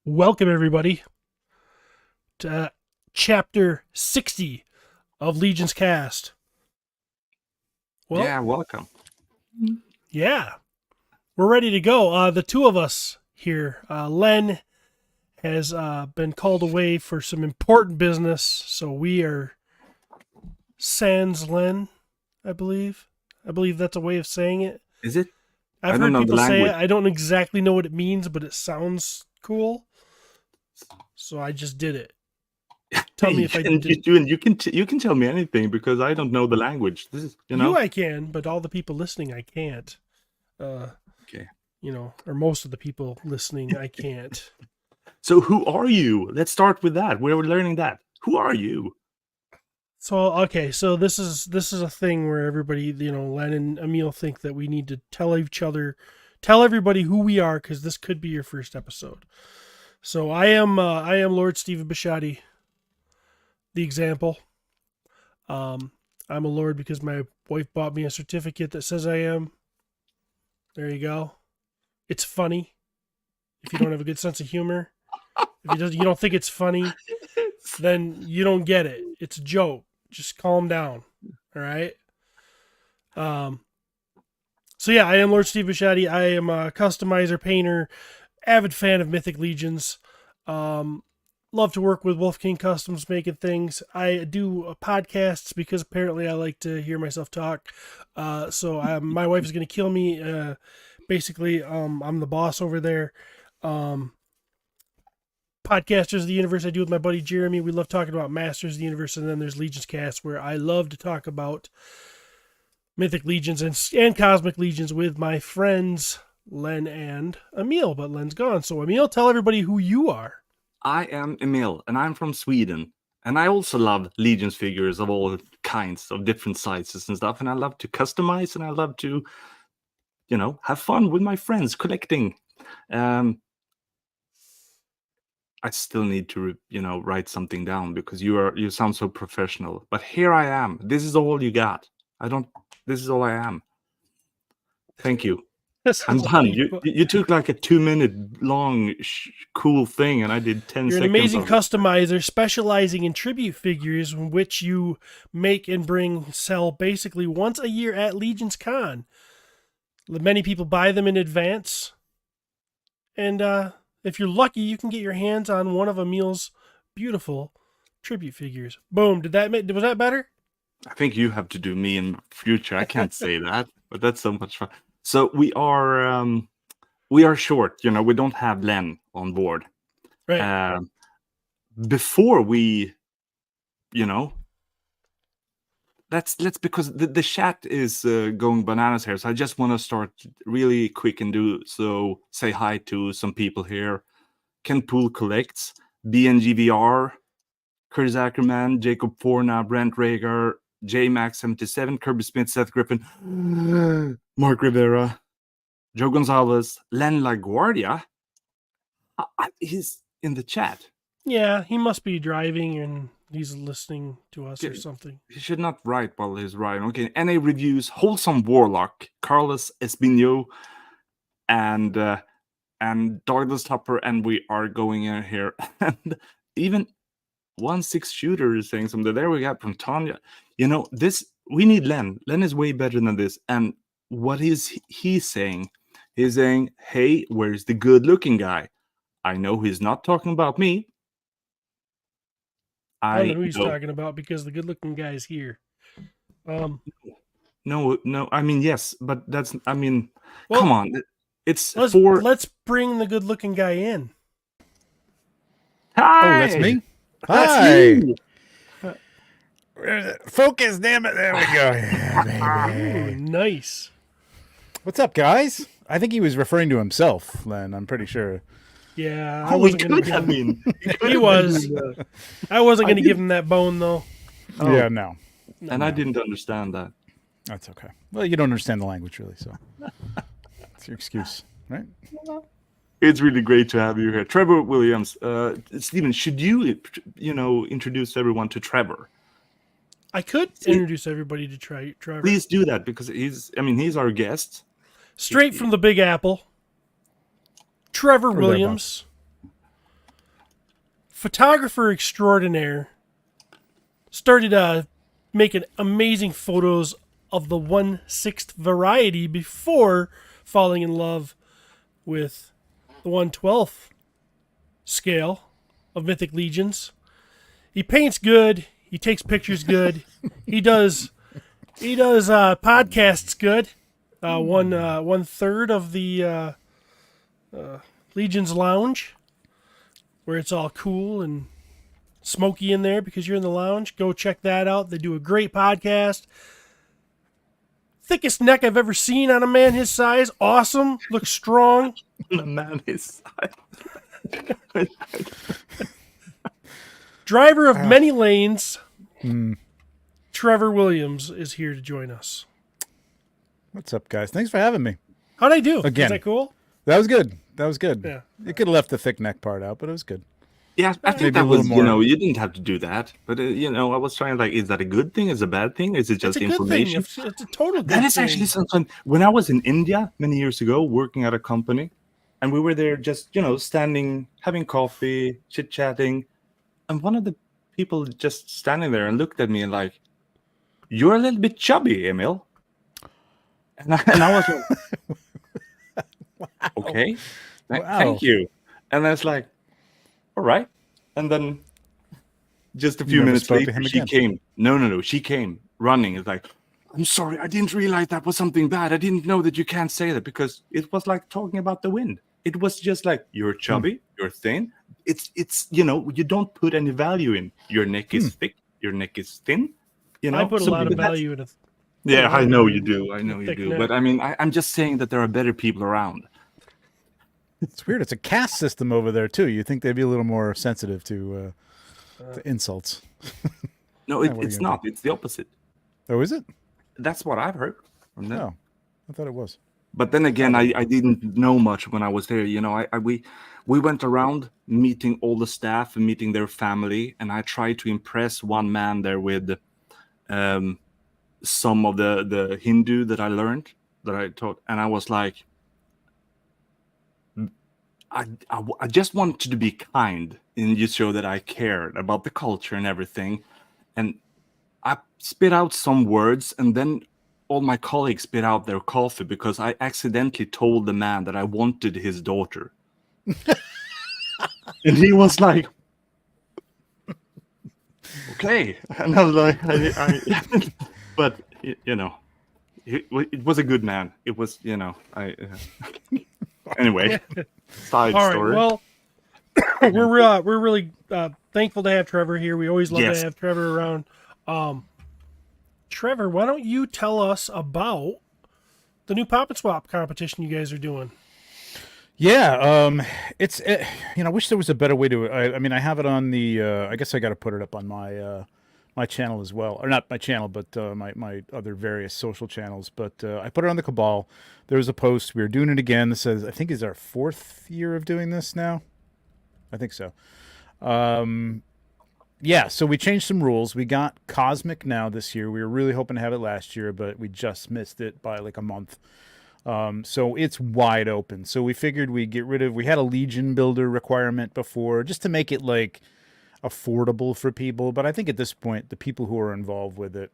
Welcome, everybody, to Chapter 60 of LegionsCast. Well, Yeah, welcome. yeah, we're ready to go. The two of us here, Len has been called away for some important business, so we are sans Len, I believe. I believe that's a way of saying it. Is it? I've I don't heard know the people say it. language. I don't exactly know what it means, but it sounds cool, so I just did it. Tell me if I did. You can tell me anything because I don't know the language. This is I can, but all the people listening, I can't. Okay. Or most of the people listening, I can't. So who are you? Let's start with that. We're learning that. Who are you? So this is a thing where everybody, Len and Emil think that we need to tell everybody who we are, because this could be your first episode. So I am Lord Stephen Bishotti, the example. I'm a lord because my wife bought me a certificate that says I am. There you go. It's funny. If you don't have a good sense of humor, if you don't think it's funny, then you don't get it. It's a joke. Just calm down. All right. So yeah, I am Lord Steve Bishotti. I am a customizer, painter, avid fan of Mythic Legions. Love to work with Wolf King Customs making things. I do podcasts because apparently I like to hear myself talk. So my wife is going to kill me. Basically, I'm the boss over there. Podcasters of the Universe I do with my buddy Jeremy. We love talking about Masters of the Universe, and then there's LegionsCast, where I love to talk about Mythic Legions and Cosmic Legions with my friends Len and Emil, but Len's gone. So Emil, tell everybody who you are. I am Emil, and I'm from Sweden. And I also love Legions figures of all kinds of different sizes and stuff. And I love to customize, and I love to, have fun with my friends collecting. I still need to, write something down because you sound so professional. But here I am. This is all you got. This is all I am. Thank you. I'm done. You took like a 2-minute long cool thing, and I did 10 You're seconds. You're an amazing customizer specializing in tribute figures, which you make and sell basically once a year at Legions Con. Many people buy them in advance, and if you're lucky, you can get your hands on one of Emil's beautiful tribute figures. Boom! Was that better? I think you have to do me in future. I can't say that, but that's so much fun. So we are short. We don't have Len on board. Right. Before we, let's because the chat is going bananas here. So I just want to start really quick and say hi to some people here. Ken Poole collects, BNGVR, Curtis Ackerman, Jacob Forna, Brent Rager, JMax77, Kirby Smith, Seth Griffin, Mark Rivera, Joe Gonzalez, Len LaGuardia. He's in the chat. Yeah, he must be driving and he's listening to us or something. He should not write while he's riding. Okay, NA Reviews, Wholesome Warlock, Carlos Espino, and Douglas Tupper, and we are going in here. And even 1-6 shooter is saying something. There we got from Tanya. We need Len. Len is way better than this. And what is he saying? He's saying, hey, where's the good-looking guy? I know he's not talking about me. I don't know who he's talking about because the good-looking guy is here. No. I mean, yes, but come on. Let's bring the good-looking guy in. Hi. Oh, that's me. Hi. Focus, damn it! There we go. Yeah, baby. Ooh, nice. What's up, guys? I think he was referring to himself, Len. I'm pretty sure. Yeah, I wasn't going to give him. He was. I wasn't going to give him that bone, though. Oh. Yeah, no. I didn't understand that. That's okay. Well, you don't understand the language, really, so that's your excuse, right? It's really great to have you here, Trevor Williams. Stephen, should you, introduce everyone to Trevor? I could introduce everybody to Trevor. Please do that because he's our guest. Straight from the Big Apple. Trevor Williams. photographer extraordinaire, started making amazing photos of the 1/6 variety before falling in love with the 1/12 scale of Mythic Legions. He paints good. He takes pictures good. he does podcasts good. One third of the Legions Lounge, where it's all cool and smoky in there because you're in the lounge. Go check that out. They do a great podcast. Thickest neck I've ever seen on a man his size. Awesome. Looks strong. The man is. Driver of many lanes. Trevor Williams is here to join us. What's up, guys? Thanks for having me. How'd I do? Again. Was that cool? That was good. That was good. Yeah. You could have left the thick neck part out, but it was good. Yeah, I think Maybe a that little was, more. you didn't have to do that. But, I was trying, like, is that a good thing? Is it a bad thing? Is it just It's a good thing. information? It's a total good That is thing. actually something. When I was in India many years ago, working at a company, and we were there just, standing, having coffee, chit-chatting, and one of the people just standing there and looked at me and like, "You're a little bit chubby, Emil." And I was like, "Okay, thank you." And I was like, "All right." And then just a few never minutes spoke to later, him she again? came. No, she came running. It's like, "I'm sorry, I didn't realize that was something bad. I didn't know that you can't say that," because it was like talking about the wind. It was just like, "You're chubby, you're thin." It's you don't put any value in. Your neck is thick, your neck is thin. I put a lot of value in it. Yeah, I know you in do. I know you thick do. neck. But I mean, I'm just saying that there are better people around. It's weird. It's a caste system over there too. You think they'd be a little more sensitive to insults? No, what are you it's gonna not. It's the opposite. Oh, is it? That's what I've heard from them. Oh, I thought it was. But then again, I didn't know much when I was there. We went around meeting all the staff and meeting their family, and I tried to impress one man there with some of the Hindu that I learned, that I taught, and I was like, I just wanted to be kind and just show that I cared about the culture and everything, and I spit out some words, and then all my colleagues spit out their coffee because I accidentally told the man that I wanted his daughter. And he was like, "Okay." And I was like, but, it was a good man. It was, anyway, side All right. story. Well, we're really thankful to have Trevor here. We always love Yes. to have Trevor around. Trevor, why don't you tell us about the new Pop and Swap competition you guys are doing? Yeah, I wish there was a better way to. I mean, I have it on the. I guess I got to put it up on my channel as well, or not my channel, but my other various social channels. But I put it on the Cabal. There was a post. We were doing it again. This says, I think, is our 4th year of doing this now. I think so. Yeah, so we changed some rules. We got Cosmic now this year. We were really hoping to have it last year, but we just missed it by like a month. So it's wide open. So we figured we'd get rid of, we had a Legion builder requirement before just to make it like affordable for people. But I think at this point, the people who are involved with it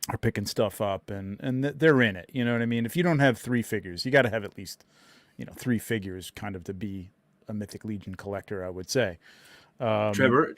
are picking stuff up and they're in it. You know what I mean? If you don't have 3 figures, you got to have at least, 3 figures kind of to be a Mythic Legion collector, I would say. Trevor,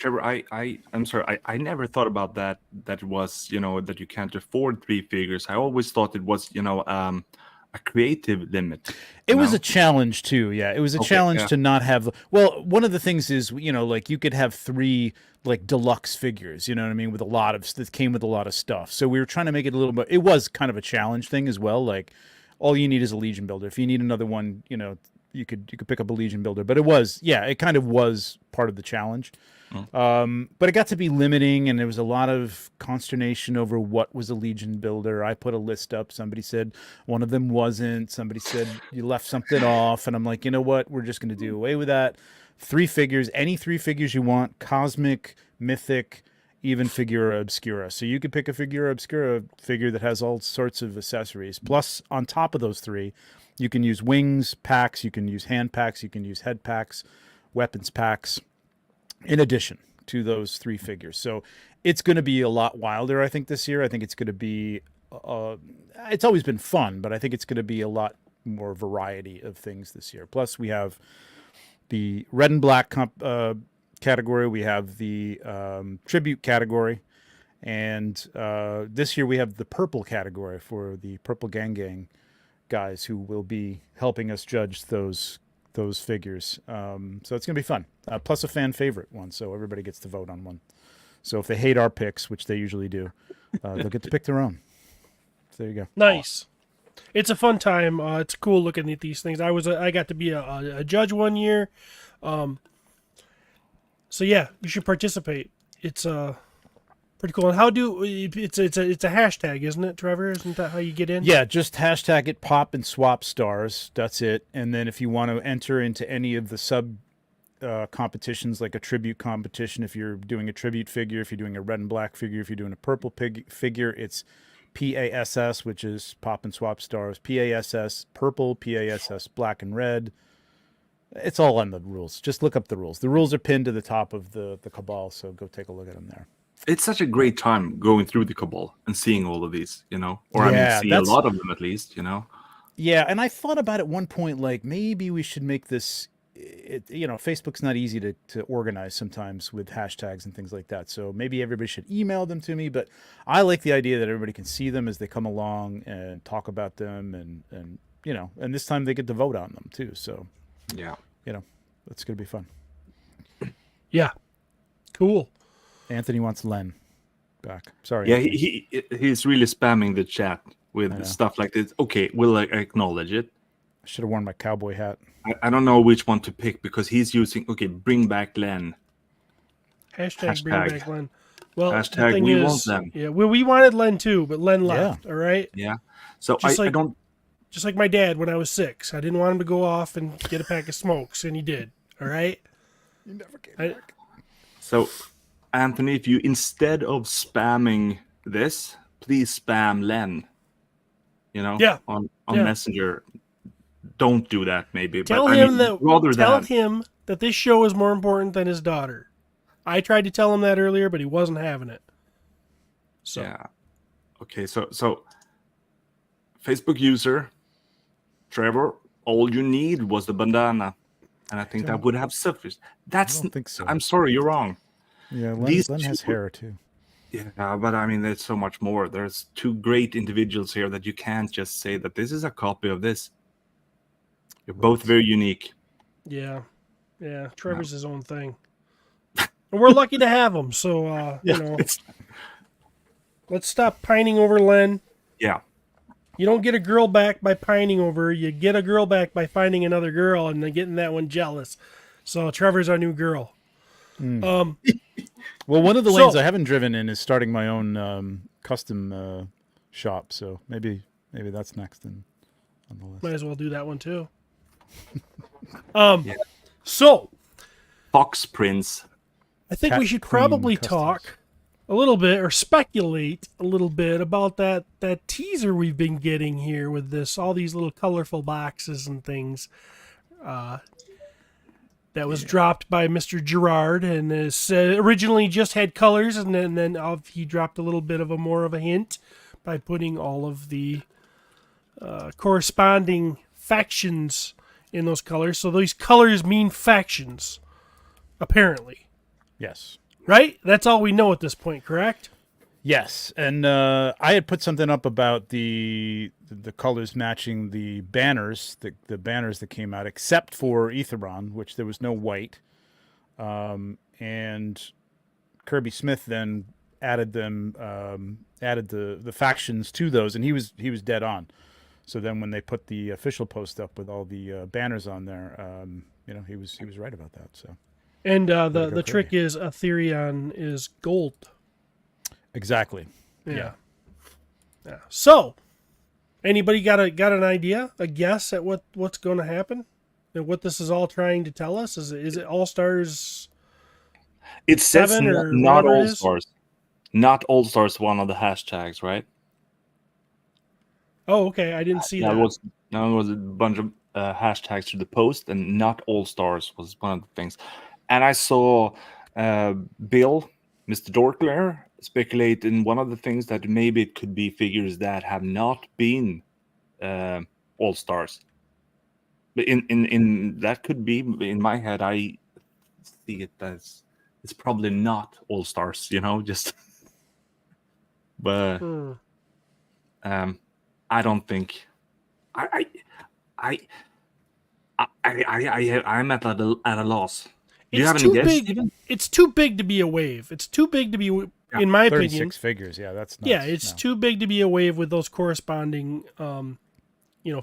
I'm sorry. I never thought about that. That was, that you can't afford 3 figures. I always thought it was, a creative limit. It was a challenge too. Yeah, it was a challenge to not have. Well, one of the things is, like you could have 3 like deluxe figures. You know what I mean, with a lot of that came with a lot of stuff. So we were trying to make it a little bit. It was kind of a challenge thing as well. Like all you need is a Legion builder. If you need another one, you could pick up a Legion builder. But it kind of was part of the challenge. But it got to be limiting, and there was a lot of consternation over what was a Legion builder. I put a list up. Somebody said one of them wasn't. Somebody said you left something off. And I'm like, you know what? We're just going to do away with that. 3 figures, any 3 figures you want, Cosmic, Mythic, even Figura Obscura. So you could pick a Figura Obscura figure that has all sorts of accessories. Plus, on top of those 3, you can use wings packs, you can use hand packs, you can use head packs, weapons packs. in addition to those 3 figures. So it's going to be a lot wilder, I think, this year. I think it's going to be, it's always been fun, but I think it's going to be a lot more variety of things this year. Plus, we have the red and black category. We have the tribute category. And this year we have the purple category for the Purple Gang guys who will be helping us judge those figures. So it's going to be fun. Plus a fan favorite one, so everybody gets to vote on one. So if they hate our picks, which they usually do, they'll get to pick their own. So there you go. Nice. It's a fun time. It's cool looking at these things. I got to be a judge one year. So yeah, you should participate. It's pretty cool. And it's a hashtag, isn't it, Trevor? Isn't that how you get in? Yeah, just hashtag it pop and swap stars. That's it. And then if you want to enter into any of the sub competitions, like a tribute competition, if you're doing a tribute figure, if you're doing a red and black figure, if you're doing a purple figure, it's PASS, which is pop and swap stars, PASS purple, PASS black and red. It's all on the rules. Just look up the rules. The rules are pinned to the top of the Cabal, so go take a look at them there. It's such a great time going through the Cabal and seeing all of these, or see a lot of them at least, Yeah, and I thought about at one point, like, maybe we should make this, Facebook's not easy to organize sometimes with hashtags and things like that. So maybe everybody should email them to me, but I like the idea that everybody can see them as they come along and talk about them and this time they get to vote on them too. So, yeah, it's going to be fun. Yeah. Cool. Anthony wants Len back. Sorry. Yeah, Anthony. he's really spamming the chat with stuff like this. Okay, we'll acknowledge it. I should have worn my cowboy hat. I don't know which one to pick because he's using, bring back Len. Hashtag bring back Len. Well, hashtag the thing we is, want Len. Yeah, we wanted Len too, but Len left, all right? Yeah. So I don't... Just like my dad when I was 6. I didn't want him to go off and get a pack of smokes, and he did, all right? You never came back. So, Anthony, if you, instead of spamming this, please spam Len. On Messenger. Don't do that, maybe. Tell him that this show is more important than his daughter. I tried to tell him that earlier, but he wasn't having it. So yeah. Okay, so Facebook user Trevor, all you need was the bandana, and I think that would have sufficed. I don't think so. I'm sorry, you're wrong. Yeah, Len has hair too. Yeah, but I mean, there's so much more. There's 2 great individuals here that you can't just say that this is a copy of this. You're both very unique. Yeah. Trevor's his own thing, and we're lucky to have him. So let's stop pining over Len. Yeah. You don't get a girl back by pining over her. You get a girl back by finding another girl and then getting that one jealous. So Trevor's our new girl. Well, one of the lanes I haven't driven in is starting my own custom shop. So maybe that's next on the list. Might as well do that one too. So Fox Prince. I think we should probably talk a little bit or speculate a little bit about that teaser we've been getting here with all these little colorful boxes and things that was dropped by Mr. Gerard, and originally just had colors, and then he dropped a little bit of more of a hint by putting all of the corresponding factions in those colors. So those colors mean factions, apparently. Yes. Right? That's all we know at this point, correct? Yes, and I had put something up about the colors matching the banners, the banners that came out, except for Aetheron, which there was no white. And Kirby Smith then added the factions to those, and he was dead on. So then when they put the official post up with all the banners on there, he was right about that. So. And the trick is Aetherion is gold. Exactly. Yeah. So, anybody got an idea, a guess at what's going to happen, and what this is all trying to tell us? Is it All Stars? It says not All Stars. Not All Stars. One of the hashtags, right? Oh, okay. I didn't see that. That was a bunch of hashtags to the post, and not All Stars was one of the things. And I saw Bill, Mr. Dorkler, speculate in one of the things that maybe it could be figures that have not been all stars. But in that could be in my head. I see it as it's probably not all stars. Just but I don't think I'm at a loss. Do you have any guess, Steven? It's too big to be a wave. It's too big to be, in my 36 opinion. figures. Yeah, that's nuts. Yeah, it's too big to be a wave with those corresponding,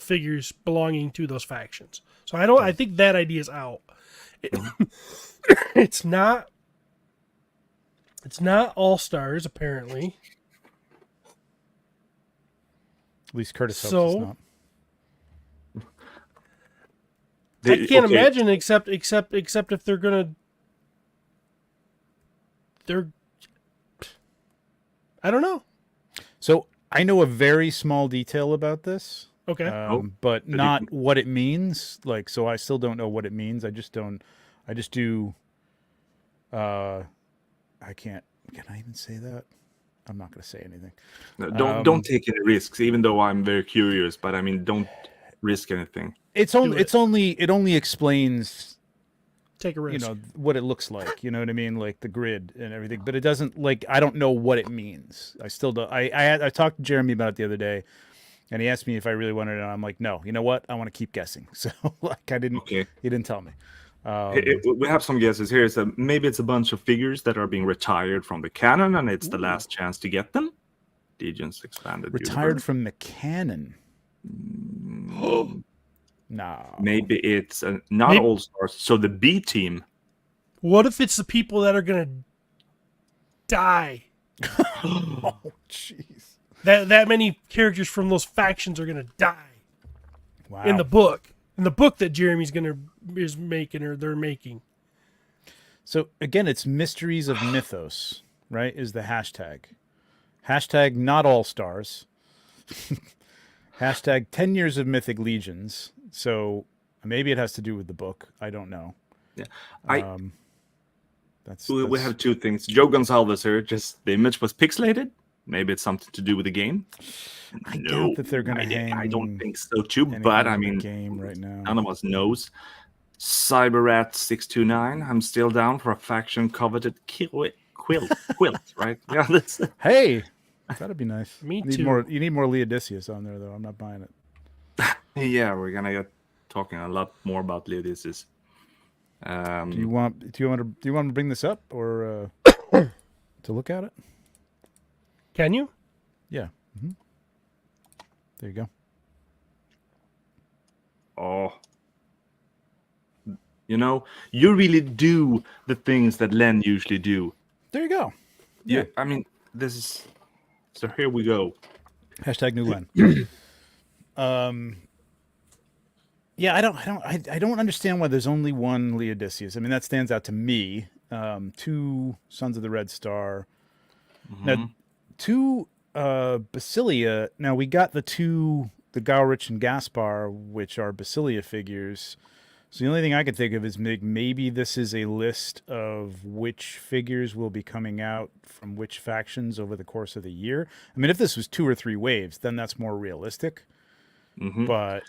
figures belonging to those factions. So I think that idea is out. It's not all stars apparently. At least Curtis hopes it's not. I can't imagine except if they're gonna. I don't know. So I know a very small detail about this. Okay. But not what it means. So I still don't know what it means. I just do. I can't. Can I even say that? I'm not going to say anything. No, don't take any risks. Even though I'm very curious, but don't risk anything. It only explains. Take a risk. What it looks like. You know what I mean, like the grid and everything. But it doesn't. I don't know what it means. I still don't. I talked to Jeremy about it the other day. And he asked me if I really wanted it. And I'm like, no. You know what? I want to keep guessing. So I didn't. Okay. He didn't tell me. We have some guesses here. So maybe it's a bunch of figures that are being retired from the canon, and it's the last chance to get them. Legions expanded. Retired from the canon. No. Maybe it's not all stars. So the B team. What if it's the people that are gonna die? Oh, jeez. That many characters from those factions are gonna die. Wow. In the book that Jeremy's is making or they're making. So again, it's Mysteries of Mythos, right? Is the hashtag. Hashtag not all stars. Hashtag 10 years of Mythic Legions. So maybe it has to do with the book. I don't know. Yeah. We have two things. Joe Gonsalves here, just the image was pixelated. Maybe it's something to do with the game. I doubt that they're going to hang. I don't think so too. But game right now. None of us knows. CyberRat 629. I'm still down for a faction coveted quilt, right? Yeah. Hey, that'd be nice. Me too. You need more Leodysseus on there, though. I'm not buying it. Yeah, we're gonna get talking a lot more about Leodys. Do you want to bring this up or to look at it? Can you? Yeah. Mm-hmm. There you go. Oh. You really do the things that Len usually do. There you go. Yeah. This is... So here we go. Hashtag new Len. Yeah, I don't understand why there's only one Leodysseus. That stands out to me. 2 Sons of the Red Star. Mm-hmm. Now, 2 Basilia. Now we got the Gaurich and Gaspar, which are Basilia figures. So the only thing I could think of is maybe this is a list of which figures will be coming out from which factions over the course of the year. If this was 2 or 3 waves, then that's more realistic. Mm-hmm. But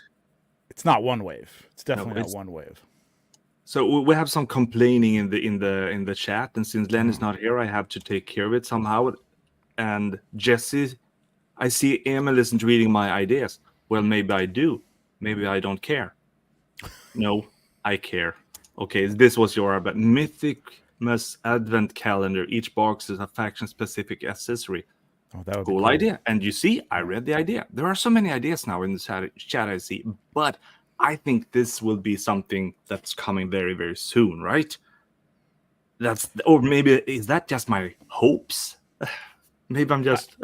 it's not one wave. It's definitely not one wave. So we have some complaining in the chat, and since Len is not here, I have to take care of it somehow. And Jesse, I see Emil isn't reading my ideas. Well, maybe I do. Maybe I don't care. No, I care. Okay, this was your but Mythic Advent Calendar. Each box is a faction-specific accessory. Oh, that would be cool idea. And you see, I read the idea. There are so many ideas now in the chat I see. But I think this will be something that's coming very, very soon, right? Or maybe, is that just my hopes? Maybe I'm just...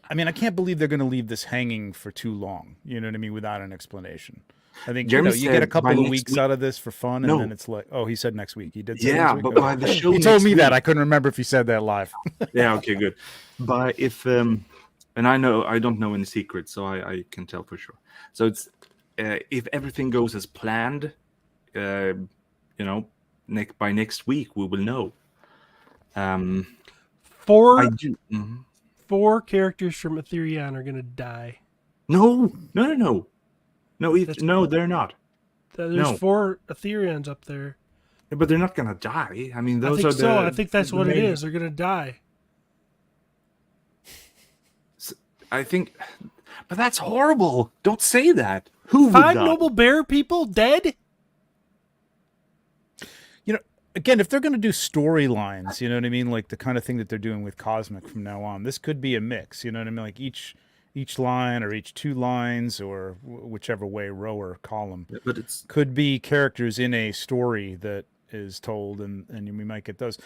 I can't believe they're going to leave this hanging for too long. You know what I mean? Without an explanation. I think you get a couple of weeks out of this for fun, and then it's like, oh, he said next week. He did say next week? But by the show he told me that. I couldn't remember if he said that live. Yeah, okay, good. But if, and I don't know any secrets, so I can tell for sure. So it's, if everything goes as planned, by next week, we will know. I Four do. Mhm. four characters from Ethereon are gonna die. No, no, no, no, no. That's- No, they're not. There's No. 4 Ethereons up there. Yeah, but they're not gonna die. I mean, I those think are so. I the. think that's the what it main- is. They're gonna die. I think, but that's horrible. Don't say that. Who would 5 die? noble bear people dead? You know, again, if they're going to do storylines, you know what I mean, like the kind of thing that they're doing with Cosmic from now on, this could be a mix. You know what I mean, like each line or each 2 lines or whichever way, row or column, Yeah, but it's could be characters in a story that is told, and we might get those.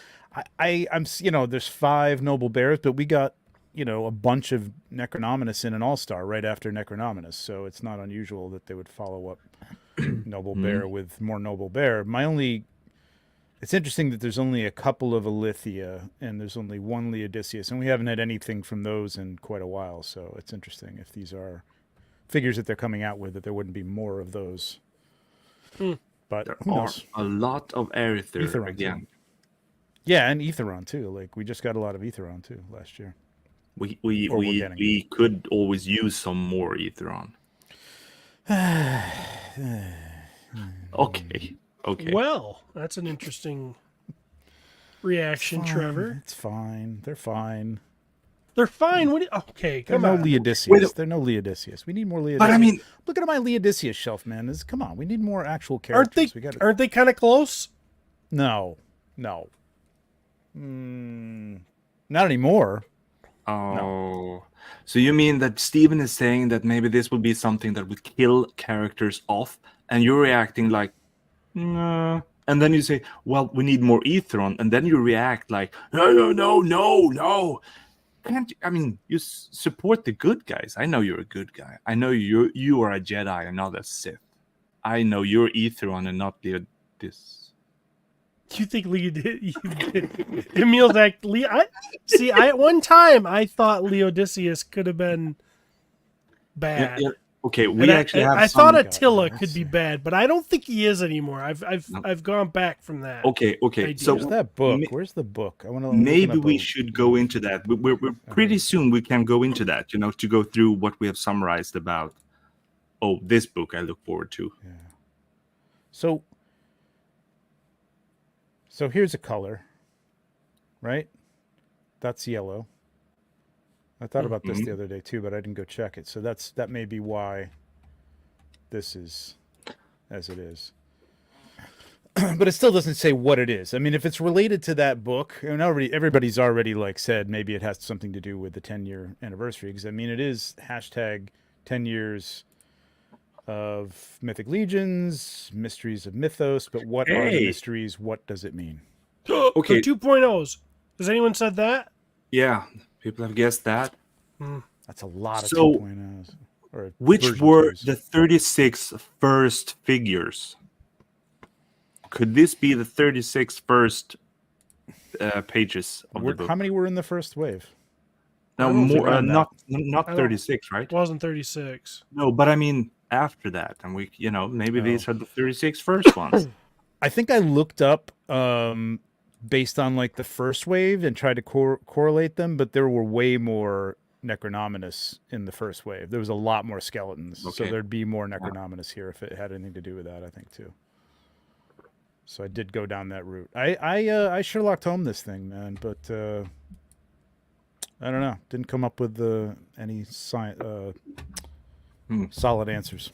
I'm you know, there's 5 noble bears, but we got, you know, a bunch of Necronominus in an all-star right after Necronominus, so it's not unusual that they would follow up noble bear with more noble bear. It's interesting that there's only a couple of Alithia and there's only 1 Leodysseus, and we haven't had anything from those in quite a while, so it's interesting if these are figures that they're coming out with, that there wouldn't be more of those. But there who are knows? a lot of Aether Aetheron, again. too. Yeah, and Aetheron too. Like we just got a lot of Aetheron too last year. We Or we're getting we could always use some more Aetheron. Okay. Okay. Well, that's an interesting reaction, Trevor. It's fine. They're fine. They're fine. What? Okay, They're come no on. Leodysseus. Wait, They're no Leodysseus. We need more Leodysseus. But I mean, look at my Leodysseus shelf, man. Come on, we need more actual Aren't characters. they? We got Aren't they kind of close? no. Not anymore. oh, so you mean that Steven is saying that maybe this would be something that would kill characters off, and you're reacting like, nah. And then you say, well, we need more Aetheron, and then you react like, no. Can't you, I mean, you support the good guys. I know you're a good guy. I know you are a Jedi and not a Sith. I know you're Aetheron and not this. You think Emil's act? At one time I thought Leodysseus could have been bad. Yeah. Okay, we And actually have. I some thought guys. Attila could be bad, but I don't think he is anymore. I've gone back from that. Okay. idea. So Where's that book? ma- Where's the book? I want to. maybe we should go into that. We're pretty soon we can go into that. You know, to go through what we have summarized about. Oh, this book I look forward to. Yeah. So here's a color, right? That's yellow. I thought about this the other day too, but I didn't go check it. So that may be why this is as it is. But it still doesn't say what it is. I mean, if it's related to that book, and everybody's already like said maybe it has something to do with the 10-year anniversary, because I mean it is hashtag 10 years of Mythic Legions, Mysteries of Mythos, but what are the Hey. mysteries? What does it mean? Okay. The 2.0s. Has anyone said that? Yeah, people have guessed that. That's a lot of So, 2.0s. Or Which version were 2s. the 36 first figures? Could this be the 36 first pages of the book? How many were in the first wave? No, I don't think more. around Not I don't- 36, right? It wasn't 36. No, but I mean after that, and we, maybe these are the 36 first ones. I think I looked up based on like the first wave and tried to correlate them, but there were way more Necronominus in the first wave. There was a lot more skeletons, so Okay. there'd be more Necronominus here if it had anything to do with that, I think too. So I did go down that route. I Sherlocked home this thing, man, but I don't know. Didn't come up with any solid answers.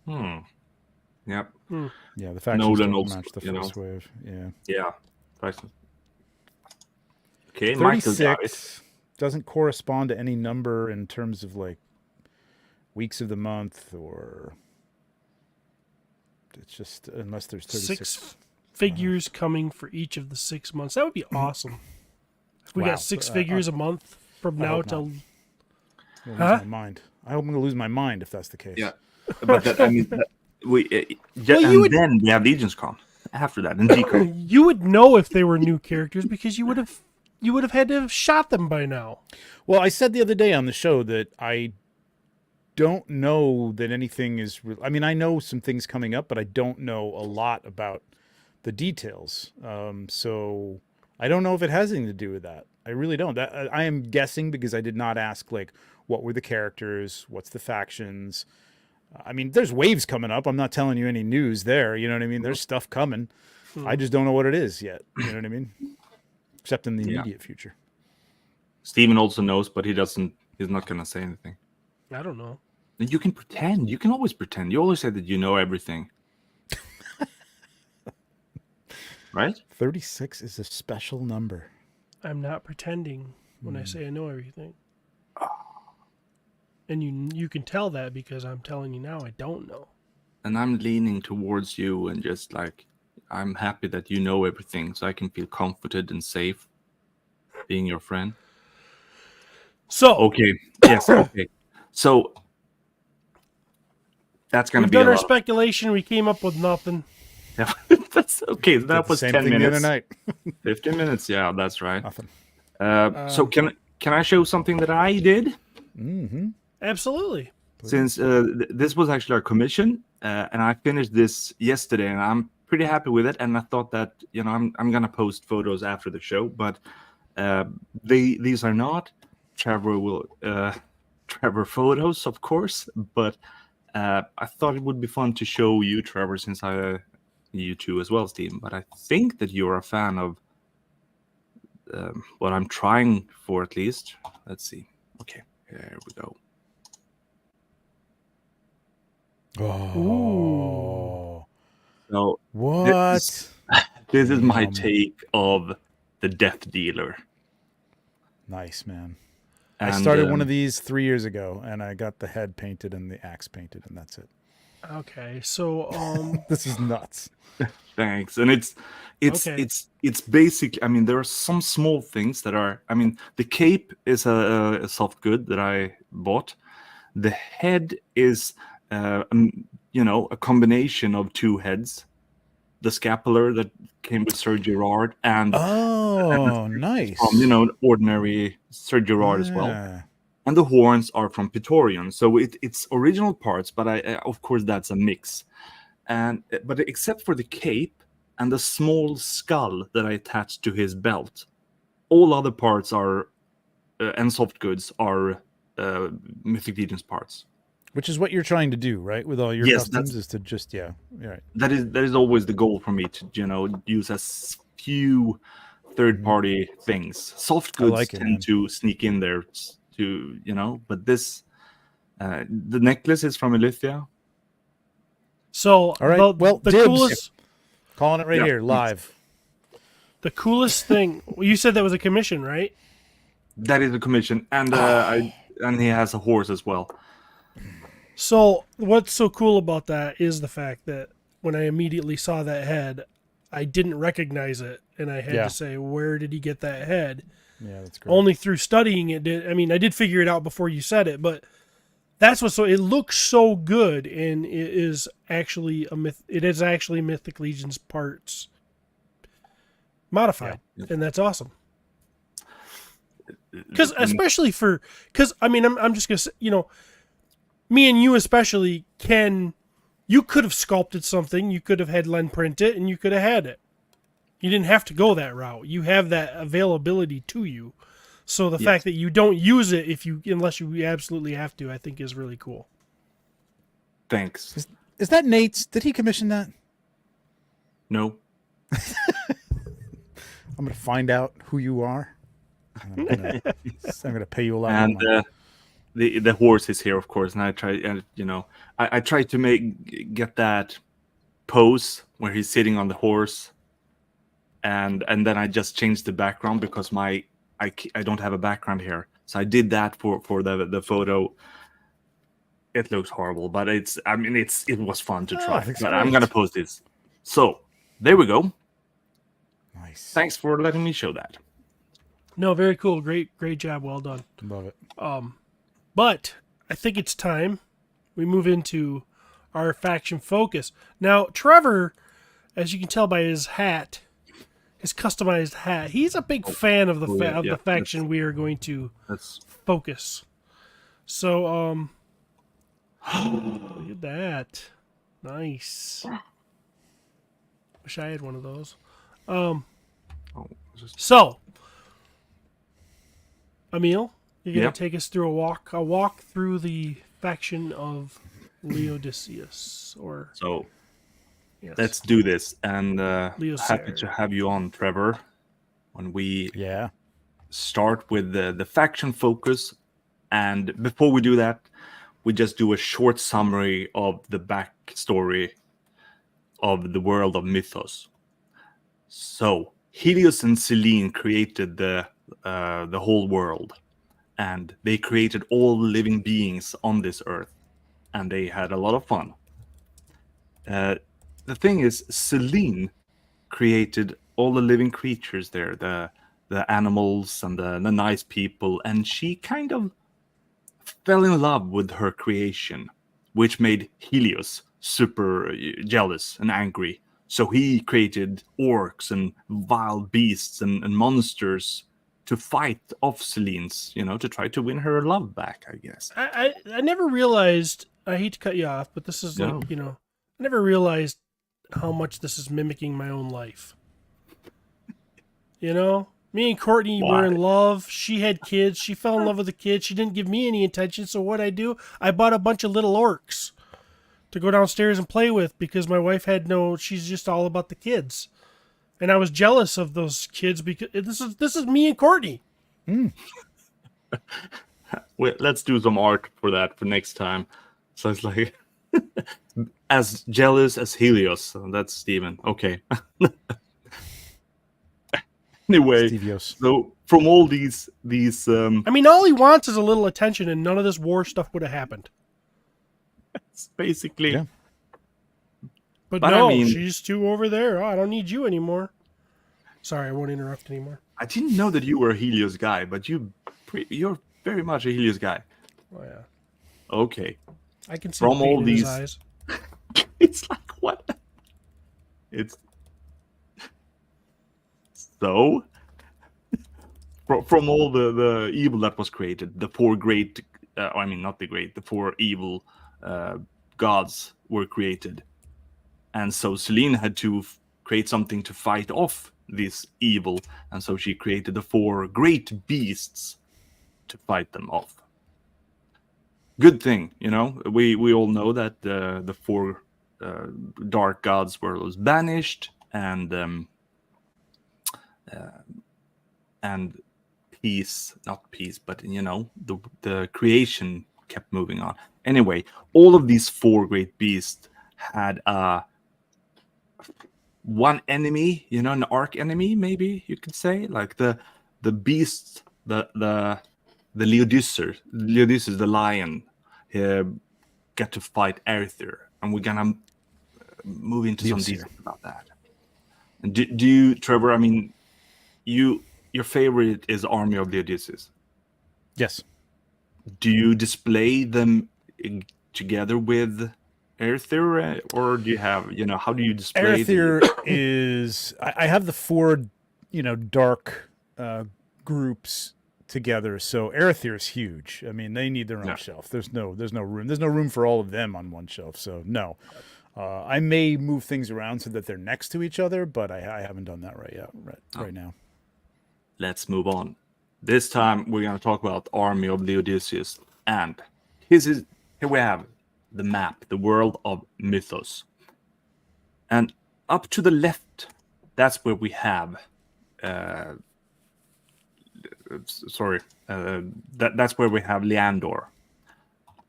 Yep. Yeah, the factions Nolan don't also, match the you know. first wave. Yeah. Yeah. Okay, Michael got it. 36 doesn't correspond to any number in terms of like weeks of the month, or it's just unless there's 36. 6 figures coming for each of the 6 months. That would be awesome. If we Wow. got 6 figures a month from now hope till. I'm gonna Huh? lose my mind. I hope I'm going to lose my mind if that's the case. Yeah, but you would- then we have LegionsCon after that, and G-Con. You would know if they were new characters because you would have had to have shot them by now. Well, I said the other day on the show that I don't know that anything is. I mean, I know some things coming up, but I don't know a lot about the details. So I don't know if it has anything to do with that. I really don't. I am guessing because I did not ask, like, what were the characters? What's the factions? I mean, there's waves coming up. I'm not telling you any news there. You know what I mean? There's stuff coming. I just don't know what it is yet. You know what I mean? Except in the immediate future. Steven also knows, but he's not going to say anything. I don't know. You can pretend. You can always pretend. You always say that you know everything. Right? 36 is a special number. I'm not pretending when I say I know everything. And you can tell that because I'm telling you now I don't know. And I'm leaning towards you and just like, I'm happy that you know everything so I can feel comforted and safe being your friend. So okay. Yes, okay. So that's going to be we've done our speculation. We came up with nothing. Yeah, that's okay. That was 10 minutes. The other night. 15 minutes. Yeah, that's right. Nothing. So can I show something that I did? Mm-hmm. Absolutely. Since this was actually our commission, and I finished this yesterday, and I'm pretty happy with it. And I thought that I'm gonna post photos after the show, but these are not Trevor photos, of course. But I thought it would be fun to show you, Trevor, since you too as well, Steven. But I think that you're a fan of what I'm trying for, at least. Let's see. Okay, here we go. Oh. So what? This is my take of the Death Dealer. Nice, man. And, I started one of these 3 years ago, and I got the head painted and the axe painted, and that's it. Okay, so this is nuts. Thanks. And it's basic. I mean, there are some small things that are. I mean, the cape is a soft good that I bought. The head is a combination of two heads. The scapular that came with Sir Gerard and nice from ordinary Sir Gerard as well. And the horns are from Pitorian, so it's original parts, but of course that's a mix. But except for the cape and the small skull that I attached to his belt, all other parts are and soft goods are Mythic Legions parts. Which is what you're trying to do, right? With all your customs, is to just right. That is always the goal for me, to use as few third-party things. Soft goods tend to sneak in there, but this the necklace is from Elithia. So all right, the coolest, calling it right here live. The coolest thing you said that was a commission, right? That is a commission, and and he has a horse as well. So what's so cool about that is the fact that when I immediately saw that head, I didn't recognize it, and I had to say, where did he get that head? Yeah, that's great. Only through studying it did. I mean, I did figure it out before you said it, but that's what's so. It looks so good, and it is actually It is actually Mythic Legions parts modified, and that's awesome. Because I mean, I'm just gonna say, me and you especially you could have sculpted something, you could have had Len print it, and you could have had it. You didn't have to go that route. You have that availability to you. So the fact that you don't use it unless you absolutely have to, I think is really cool. Thanks. Is that Nate's? Did he commission that? No. I'm going to find out who you are. I'm going to pay you a lot. And the horse is here, of course, and I try, I try to get that pose where he's sitting on the horse, and then I just changed the background because I don't have a background here, so I did that for the photo. It looks horrible, but it was fun to try. But I'm gonna post this. So there we go. Nice. Thanks for letting me show that. No, very cool. Great job. Well done. Love it. But I think it's time we move into our faction focus. Now, Trevor, as you can tell by his hat, his customized hat, he's a big fan of the faction we are going to focus. So, look at that. Nice. Wish I had one of those. Oh, just, So, Emil, you're gonna yeah. take us through a walk through the faction of Leodysseus, or So yes, let's do this. And happy Leocer. to have you on, Trevor. When we Yeah. start with the faction focus, and before we do that, we just do a short summary of the backstory of the world of Mythos. So Helios and Selene created the whole world, and they created all living beings on this earth, and they had a lot of fun. The thing is, Selene created all the living creatures there, the animals and the nice people, and she kind of fell in love with her creation, which made Helios super jealous and angry. So he created orcs and wild beasts and monsters to fight off Selene's, to try to win her love back, I guess. I never realized. I hate to cut you off, but this is No. like I never realized how much this is mimicking my own life. Me and Courtney were in love. She had kids. She fell in love with the kids. She didn't give me any attention. So what I do? I bought a bunch of little orcs to go downstairs and play with because my wife had no. She's just all about the kids, and I was jealous of those kids because this is me and Courtney. Well, let's do some art for that for next time. So it's like as jealous as Helios. So that's Steven. Okay. Anyway, Stevios. so from all these I mean, all he wants is a little attention, and none of this war stuff would have happened. basically. Yeah. But But no, I mean- she's too over there. Oh, I don't need you anymore. Sorry, I won't interrupt anymore. I didn't know that you were a Helios guy, but you're very much a Helios guy. Oh yeah, Okay. I can see From the pain all in his these- eyes. It's like what? It's so from all the evil that was created, the four great I mean not the great, the four evil gods were created. And so Selene had to create something to fight off this evil, and so she created the four great beasts to fight them off. Good thing, we all know that the four dark gods was banished, and not peace, but the creation kept moving on. Anyway, all of these four great beasts had one enemy, an arch enemy, maybe you could say, like the beast, the Leodysseus, the lion, get to fight Arthur, and we're gonna move into some Leoseer. details about that. And do you, Trevor? I mean, your favorite is Army of Leodysseus. Yes. Do you display them together with Arthur, or do you have, how do you display Arthur is. I have the four, dark groups together. So Arthur is huge. I mean, they need their own shelf. There's no room. There's no room for all of them on one shelf. So no. I may move things around so that they're next to each other, but I haven't done that right now. Let's move on. This time we're going to talk about Army of Leodysseus, and here we have the map, the world of Mythos. And up to the left, that's where we have that's where we have Leandor.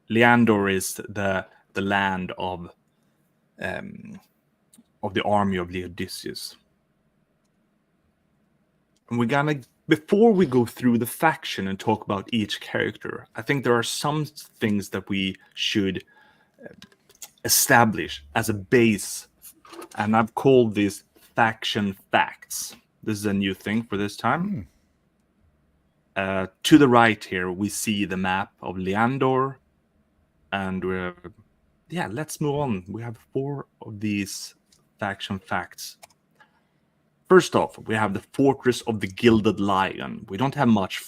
Leandor is the land of the Army of Leodysseus. And we're gonna, before we go through the faction and talk about each character, I think there are some things that we should establish as a base, and I've called these faction facts. This is a new thing for this time. To the right here, we see the map of Leandor, and let's move on. We have 4 of these faction facts. First off, we have the Fortress of the Gilded Lion. We don't have much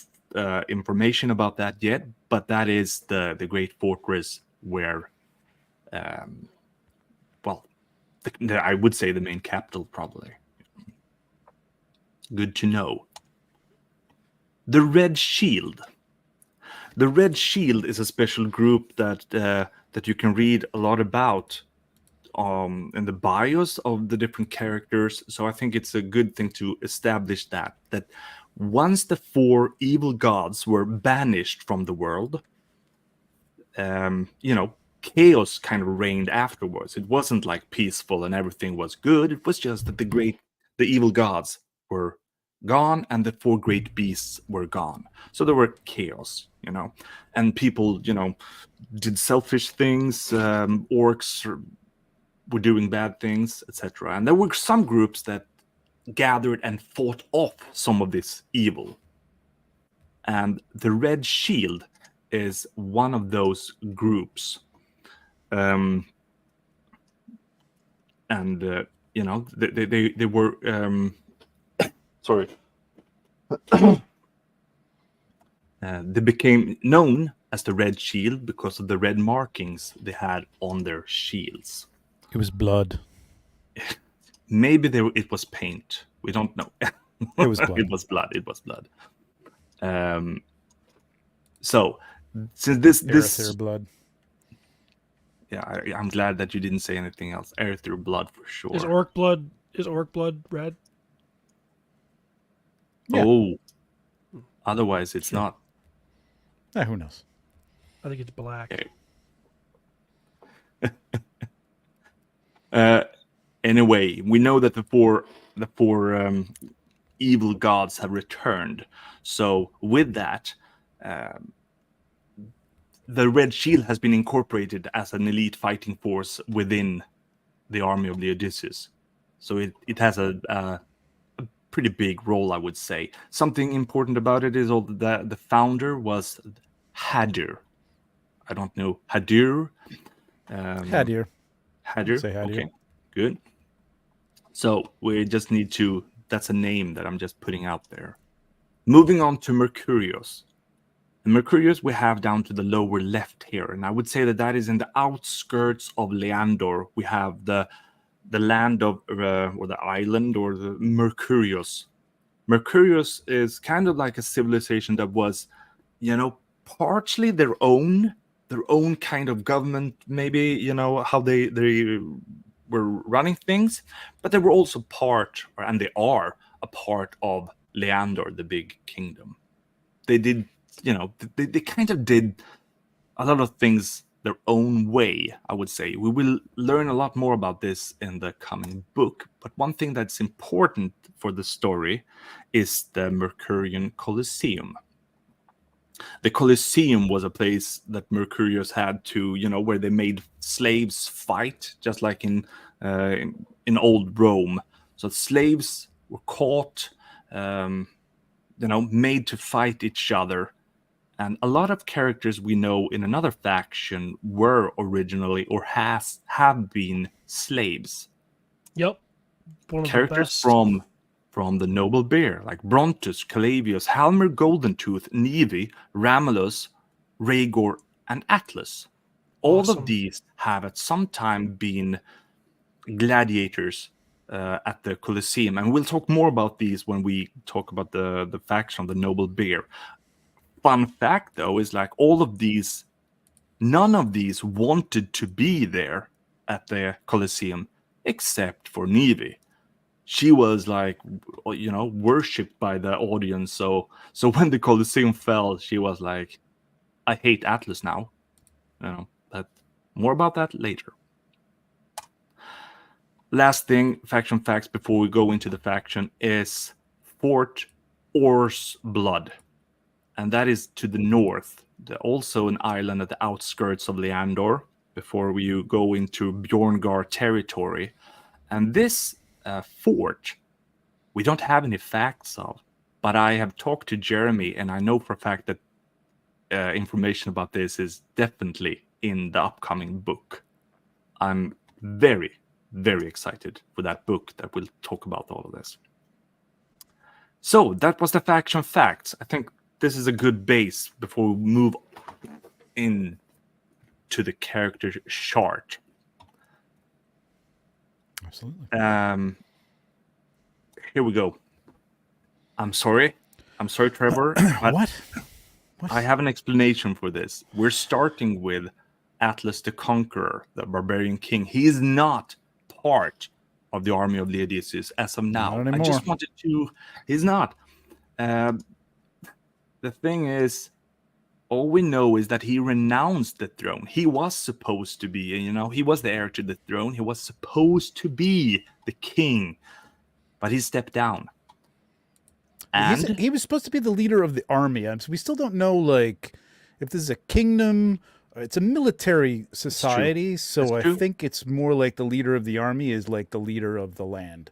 information about that yet, but that is the great fortress where, the I would say the main capital, probably. Good to know. The Red Shield. The Red Shield is a special group that you can read a lot about in the bios of the different characters. So I think it's a good thing to establish that once the 4 evil gods were banished from the world, chaos kind of reigned afterwards. It wasn't like peaceful and everything was good. It was just that the evil gods were gone and the 4 great beasts were gone. So there were chaos, and people, did selfish things. Orcs were doing bad things, etc. And there were some groups that gathered and fought off some of this evil. And the Red Shield is one of those groups. They were sorry. They became known as the Red Shield because of the red markings they had on their shields. It was blood. Maybe it was paint. We don't know. It was blood. It was blood. It was blood. So since this blood. Yeah, I'm glad that you didn't say anything else. Aether blood for sure. Is orc blood red? Yeah. Oh, otherwise it's not. Who knows? I think it's black. Okay. Anyway, we know that the four evil gods have returned. So with that, the Red Shield has been incorporated as an elite fighting force within the Army of Leodysseus. So it has a pretty big role, I would say. Something important about it is that the founder was Hadir. I don't know. Hadir? Hadir. Hadir? Say Hadir. Okay, good. So we just need to... That's a name that I'm just putting out there. Moving on to Mercurius. The Mercurius we have down to the lower left here. And I would say that is in the outskirts of Leandor. We have the land of, or the island, or the Mercurius. Mercurius is kind of like a civilization that was, partially their own kind of government, maybe, how they were running things, but they were also and they are a part of Leandor, the big kingdom. They did, they kind of did a lot of things their own way, I would say. We will learn a lot more about this in the coming book, but one thing that's important for the story is the Mercurian Colosseum. The Colosseum was a place that Mercurius had to, where they made slaves fight, just like in old Rome. So slaves were caught, made to fight each other. And a lot of characters we know in another faction were originally or have been slaves. Yep. Characters from the Noble Bear, like Brontus, Calavius, Halmer Goldentooth, Nevi, Ramulus, Rhaegor, and Atlas. All of these have at some time been gladiators at the Colosseum. And we'll talk more about these when we talk about the faction of the Noble Bear. Fun fact, though, is like none of these wanted to be there at the Colosseum, except for Nevi. She was worshipped by the audience. So when the Colosseum fell, she was like, I hate Atlas now. But more about that later. Last thing, faction facts before we go into the faction, is Fort Or's Blood. And that is to the north, also an island at the outskirts of Leandor, before you go into Bjorngar territory. And this fort, we don't have any facts of, but I have talked to Jeremy, and I know for a fact that information about this is definitely in the upcoming book. I'm very, very excited for that book that will talk about all of this. So that was the faction facts. I think this is a good base before we move in to the character chart. Absolutely. Here we go. I'm sorry, Trevor. But What? I have an explanation for this. We're starting with Atlas the Conqueror, the barbarian king. He is not part of the army of Leodysseus as of now. Not anymore. I just wanted to. He's not. The thing is, all we know is that he renounced the throne. He was supposed to be, he was the heir to the throne. He was supposed to be the king, but he stepped down. And he was supposed to be the leader of the army. So we still don't know, like, if this is a kingdom. It's a military society, so I think it's more like the leader of the army is like the leader of the land.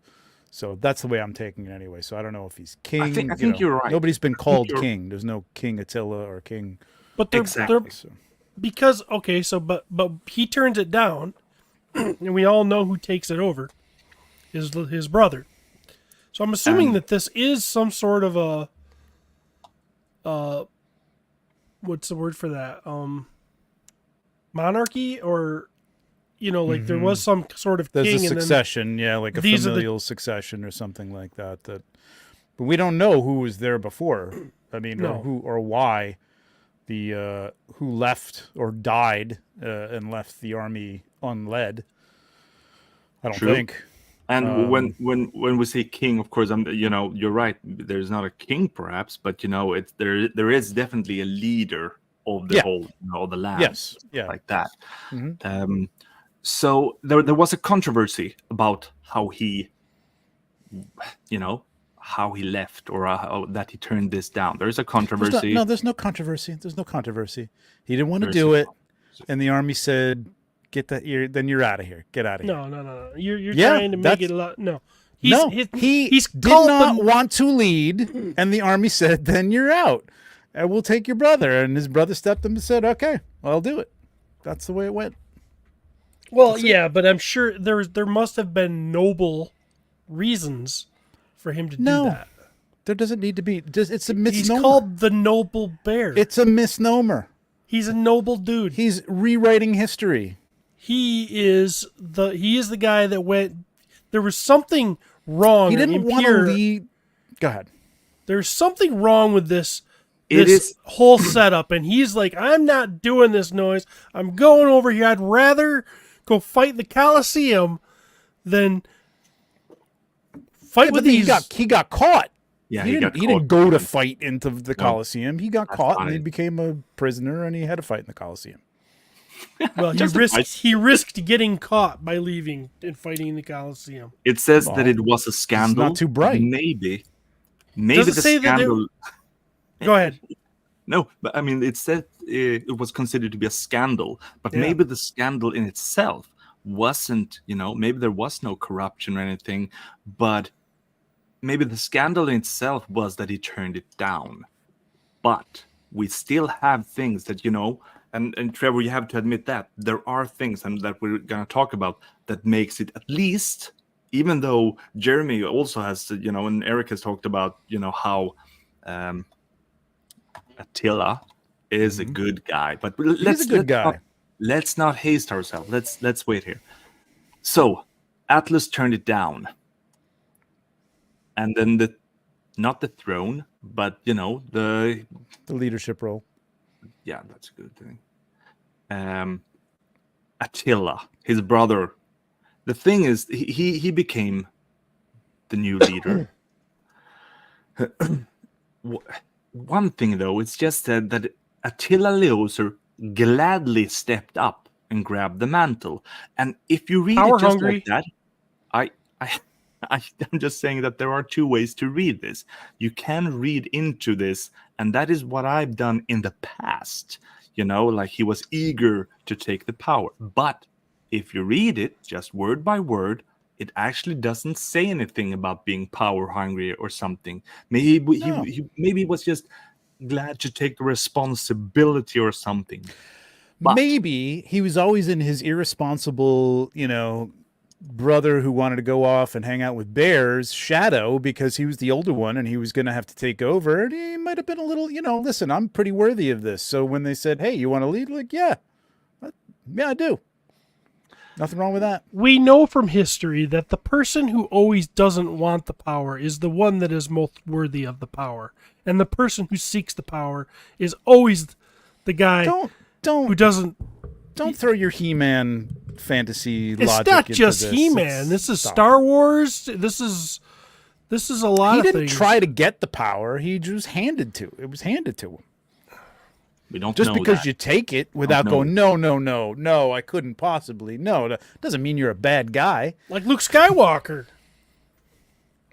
So that's the way I'm taking it anyway. So I don't know if he's king. I think you're right. Nobody's been called king. There's no King Attila or King. But they're because okay, so but he turns it down, and we all know who takes it over, is his brother. So I'm assuming that this is some sort of a what's the word for that? Monarchy, or like there was some sort of there's king, a succession, like a familial succession or something like that. But we don't know who was there before. I mean, or who or why the who left or died and left the army unled. I don't think. And when we say king, of course, you're right. There's not a king, perhaps, but there is definitely a leader of the whole, the land. Yes, like that. Mm-hmm. So there was a controversy about how he, how he left, or how that he turned this down. There's a controversy. There's no controversy. There's no controversy. He didn't want to do it, and the army said, "Get that. Then you're out of here. Get out of here." No. You're trying to make it a lot. No. He did not want to lead, and the army said, "Then you're out. And we'll take your brother." And his brother stepped up and said, "Okay, I'll do it." That's the way it went. Well, but I'm sure there must have been noble reasons for him to do that. There doesn't need to be. It's a misnomer. He's called the Noble Bear. It's a misnomer. He's a noble dude. He's rewriting history. He is the guy that went. There was something wrong. He didn't want to lead. Go ahead. There's something wrong with this is whole setup, and he's like, I'm not doing this noise. I'm going over here. I'd rather go fight the Colosseum than fight with these. He got caught. Yeah, he didn't go to fight into the Colosseum. He got caught and he became a prisoner, and he had to fight in the Colosseum. Well, he risked getting caught by leaving and fighting in the Colosseum. It says that it was a scandal. It's not too bright. Maybe Does it the say scandal. Go ahead. No, but I mean, it said it was considered to be a scandal, but maybe the scandal in itself wasn't, maybe there was no corruption or anything, but maybe the scandal in itself was that he turned it down. But we still have things that, and Trevor, you have to admit that there are things that we're going to talk about that makes it, at least, even though Jeremy also has, and Eric has talked about, how Attila is a good guy, but he's a good guy. Let's not haste ourselves. Let's wait here. So Atlas turned it down, and then not the throne, but the leadership role. Yeah, that's a good thing. Attila, his brother. The thing is, he became the new leader. One thing, though, it's just that Attila Leoser gladly stepped up and grabbed the mantle. And if you read it just like that, I'm just saying that there are two ways to read this. You can read into this, and that is what I've done in the past. Like he was eager to take the power. But if you read it just word by word, it actually doesn't say anything about being power hungry or something. Maybe he was just glad to take the responsibility or something. But maybe he was always in his irresponsible, brother who wanted to go off and hang out with bears shadow, because he was the older one and he was going to have to take over. And he might have been a little, listen, I'm pretty worthy of this. So when they said, "Hey, you want to lead?" Like, yeah, I do. Nothing wrong with that. We know from history that the person who always doesn't want the power is the one that is most worthy of the power. And the person who seeks the power is always the guy who doesn't... Don't throw your He-Man fantasy logic into this. It's not just He-Man. This is Star Wars. This is a lot of things. He didn't try to get the power. He just it was handed to him. We don't just know because that. you take it without going, no, I couldn't possibly. No, that doesn't mean you're a bad guy. Like Luke Skywalker.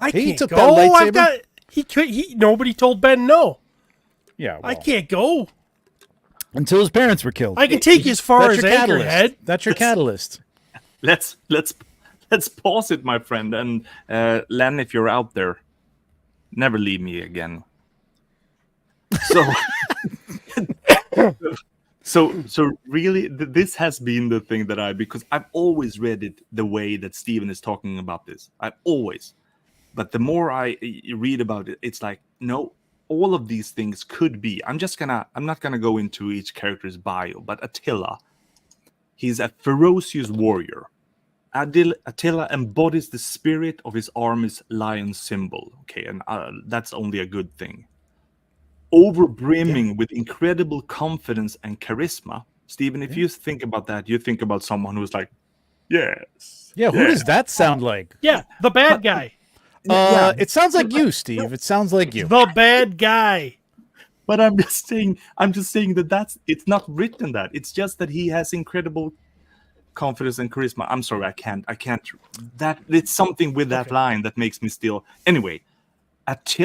He can't took go. that lightsaber. Nobody told Ben no. Yeah, well, I can't go. Until his parents were killed. I can take you as far as your Anchorhead. catalyst. That's your catalyst. Let's pause it, my friend. And Len, if you're out there, never leave me again. So really, this has been the thing that because I've always read it the way that Steven is talking about this. I've always. But the more I read about it, it's like, no, all of these things could be. I'm not gonna go into each character's bio, but Attila, he's a ferocious warrior. Attila embodies the spirit of his army's lion symbol. Okay, and that's only a good thing. Overbrimming with incredible confidence and charisma. Stephen, if you think about that, you think about someone who's like, yes. Yeah, who does that sound like? Yeah, the bad guy. It sounds like you, Steve. It sounds like you. The bad guy. But I'm just saying that it's not written that. It's just that he has incredible confidence and charisma. I'm sorry, I can't. That it's something with that line that makes me still. Anyway,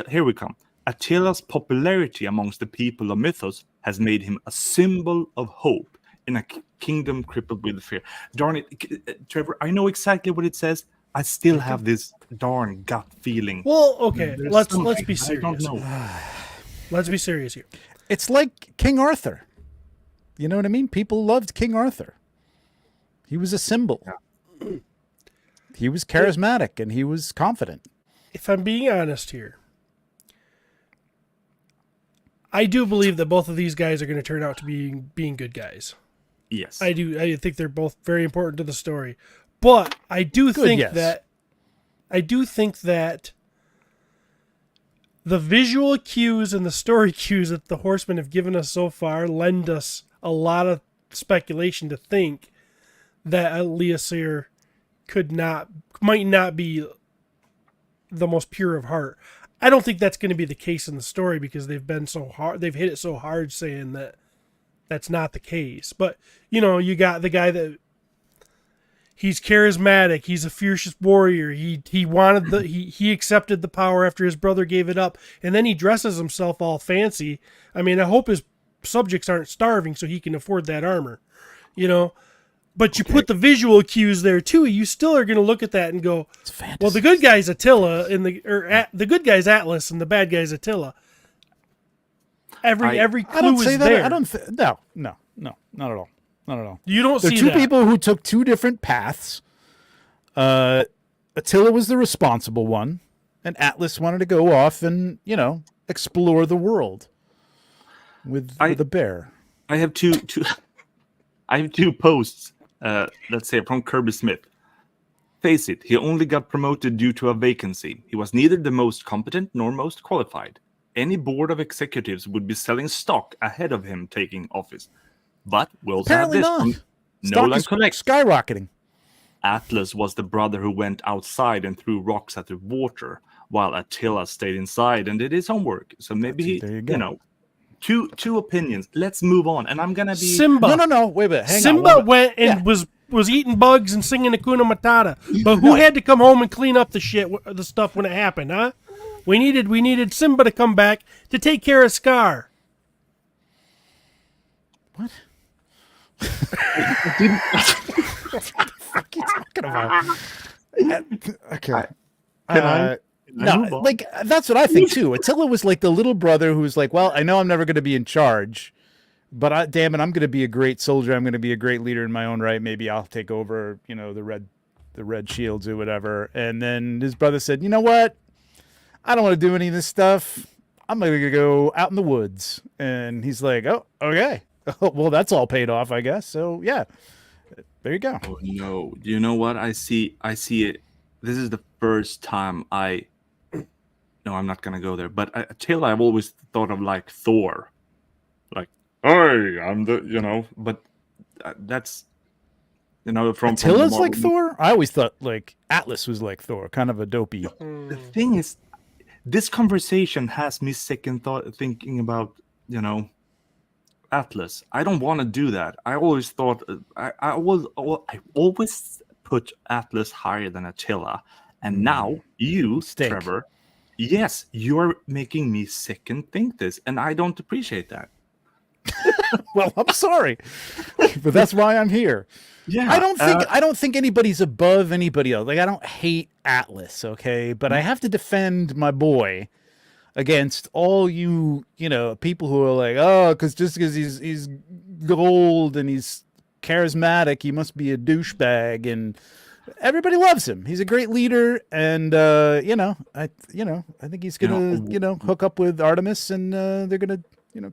here we come. Attila's popularity amongst the people of Mythos has made him a symbol of hope in a kingdom crippled with fear. Darn it, Trevor, I know exactly what it says. I still have this darn gut feeling. Well, okay, let's be I serious. don't know. Let's be serious here. It's like King Arthur. You know what I mean? People loved King Arthur. He was a symbol. Yeah. He was charismatic and he was confident. If I'm being honest here, I do believe that both of these guys are going to turn out to being good guys. Yes. I do. I think they're both very important to the story. But I do think that the visual cues and the story cues that the Horsemen have given us so far lend us a lot of speculation to think that Leodys might not be the most pure of heart. I don't think that's going to be the case in the story because they've been so hard. They've hit it so hard saying that that's not the case. But, you got the guy that he's charismatic. He's a fierce warrior. He wanted he accepted the power after his brother gave it up. And then he dresses himself all fancy. I mean, I hope his subjects aren't starving so he can afford that armor, But you put the visual cues there too. You still are going to look at that and go, "Well, the good guy's Attila, the good guy's Atlas, and the bad guy's Attila." Every clue is there. I don't. No, not at all. Not at all. You don't see that. They're two people who took two different paths. Attila was the responsible one, and Atlas wanted to go off and explore the world with a bear. I have two. I have two posts. Let's say from Kirby Smith. Face it, he only got promoted due to a vacancy. He was neither the most competent nor most qualified. Any board of executives would be selling stock ahead of him taking office. But we also have this from Nolan Connect. Skyrocketing. Atlas was the brother who went outside and threw rocks at the water, while Attila stayed inside and did his homework. So maybe Two opinions. Let's move on. And I'm gonna be Simba. No. Wait a minute. Hang on. Simba went and was eating bugs and singing Hakuna Matata. But who had to come home and clean up the stuff when it happened, huh? We needed Simba to come back to take care of Scar. What? What the fuck are you talking about? Okay. Can I? No, that's what I think too. Attila was like the little brother who was like, well, I know I'm never going to be in charge, but damn it, I'm going to be a great soldier. I'm going to be a great leader in my own right. Maybe I'll take over, the red shields or whatever. And then his brother said, you know what? I don't want to do any of this stuff. I'm going to go out in the woods. And he's like, oh, okay. Well, that's all paid off, I guess. So yeah, There you go. Oh no! You know what? I see it. This is the first time I. No, I'm not gonna go there. But Attila, I've always thought of like Thor, like, hey, I'm the, But that's, from Attila's like Marvel. Thor? I always thought like Atlas was like Thor, kind of a dopey. The thing is, this conversation has me second thought thinking about, Atlas. I don't want to do that. I always thought I always put Atlas higher than Attila, and now you, Mistake. Trevor, yes, you're making me second think this, and I don't appreciate that. Well, I'm sorry, but that's why I'm here. Yeah, I don't think anybody's above anybody else. Like, I don't hate Atlas, okay, but I have to defend my boy against all you people who are like, oh, because he's gold and he's charismatic, he must be a douchebag, and everybody loves him. He's a great leader, and I think he's gonna hook up with Artemis, and they're gonna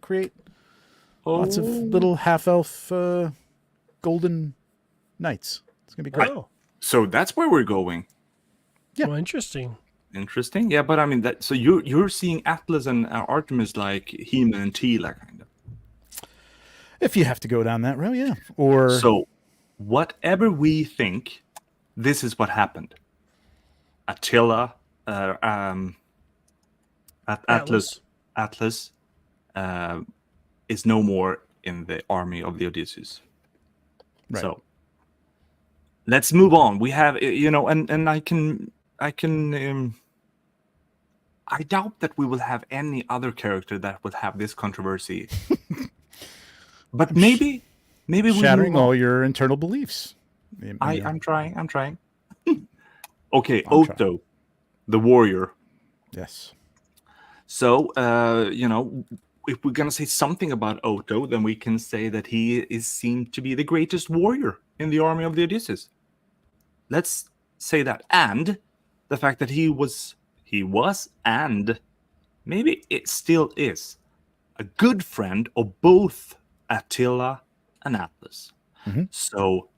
create lots of little half-elf golden knights. It's gonna be great. Oh, so that's where we're going. Yeah. well, interesting. Interesting, yeah, but I mean that. So you're seeing Atlas and Artemis like He-Man and Tila, kind of. If you have to go down that road, yeah. Or So, whatever we think, this is what happened. Attila, Atlas is no more in the army of Leodysseus. Right. So, let's move on. We have, and I can. I doubt that we will have any other character that would have this controversy. But maybe we shattering move on. all your internal beliefs. I'm trying. Okay, I'm Otto, the warrior. Yes. So, if we're gonna say something about Otto, then we can say that he is seen to be the greatest warrior in the army of Leodysseus. Let's say that, and the fact that he was, and maybe it still is, a good friend of both Attila and Atlas. Mm-hmm. So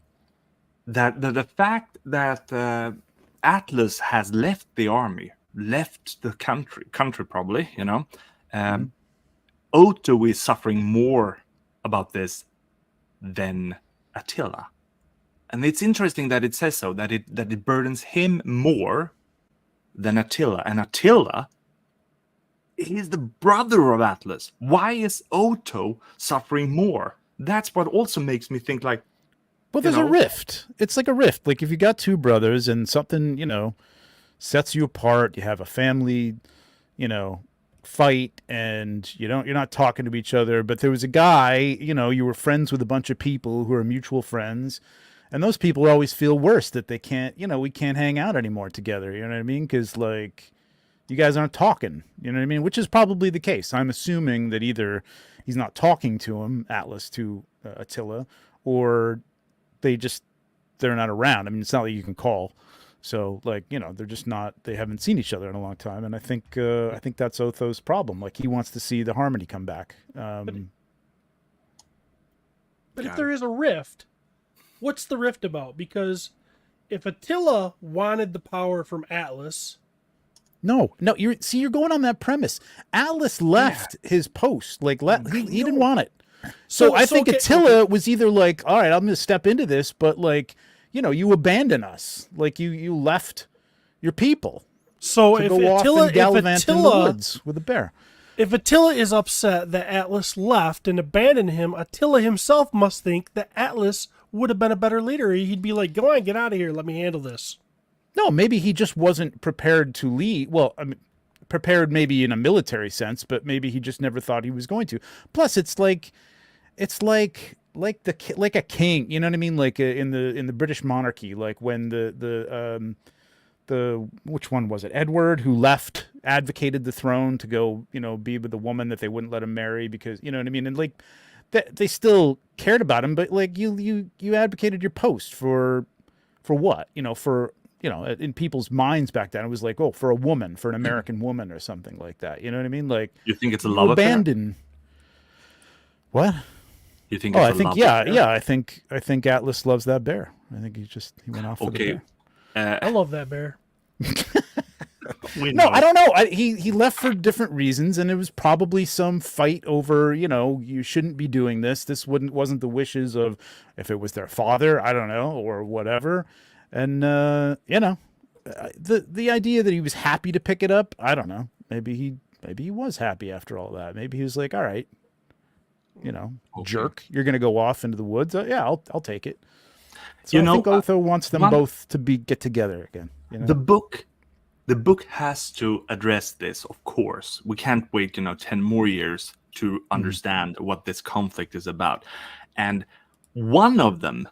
that the fact that Atlas has left the army, left the country probably, Otto is suffering more about this than Attila. And it's interesting that it says so, that it burdens him more than Attila. And Attila is the brother of Atlas. Why is Otto suffering more? That's what also makes me think like, well, there's a rift. It's like a rift. Like if you got two brothers and something, sets you apart, you have a family, fight, and you're not talking to each other, but there was a guy, you were friends with a bunch of people who are mutual friends, and those people always feel worse that they can't, we can't hang out anymore together, you know what I mean? Because like you guys aren't talking, you know what I mean? Which is probably the case. I'm assuming that either he's not talking to him, Atlas, to Attila, or they're not around. I mean, it's not like you can call. So like, they're just not, they haven't seen each other in a long time. And I think that's Otho's problem. Like he wants to see the harmony come back. But if there is a rift, what's the rift about? Because if Attila wanted the power from Atlas, no, you're going on that premise. Atlas left his post, like he didn't want it. So I think Attila was either like, all right, I'm going to step into this, but like, you abandon us, like you left your people. So to if go Attila, off and gallivant in the woods with a bear. If Attila is upset that Atlas left and abandoned him, Attila himself must think that Atlas would have been a better leader. He'd be like, go on, get out of here. Let me handle this. No, maybe he just wasn't prepared to lead. Well, I mean, prepared maybe in a military sense, but maybe he just never thought he was going to. Plus, it's like a king, you know what I mean? Like in the British monarchy, like when the which one was it? Edward, who left, advocated the throne to go, be with the woman that they wouldn't let him marry because, you know what I mean? And like they still cared about him, but like you advocated your post for what? In people's minds back then, it was like, oh, for a woman, for an American woman or something like that. You know what I mean? Like you think it's a love abandon. affair? What? You think Oh, it's I a think love yeah, affair? yeah. I think Atlas loves that bear. I think he went off for the Okay. bear. I love that bear. We No, know. I don't know. He left for different reasons, and it was probably some fight over, you shouldn't be doing this. This wasn't the wishes of, if it was their father, I don't know, or whatever. And the idea that he was happy to pick it up, I don't know. Maybe he was happy after all that. Maybe he was like, all right, Okay. jerk, you're gonna go off into the woods. Yeah, I'll take it. So I think Otho wants them both to get together again. The book has to address this, of course. We can't wait, 10 more years to understand what this conflict is about. And one of them,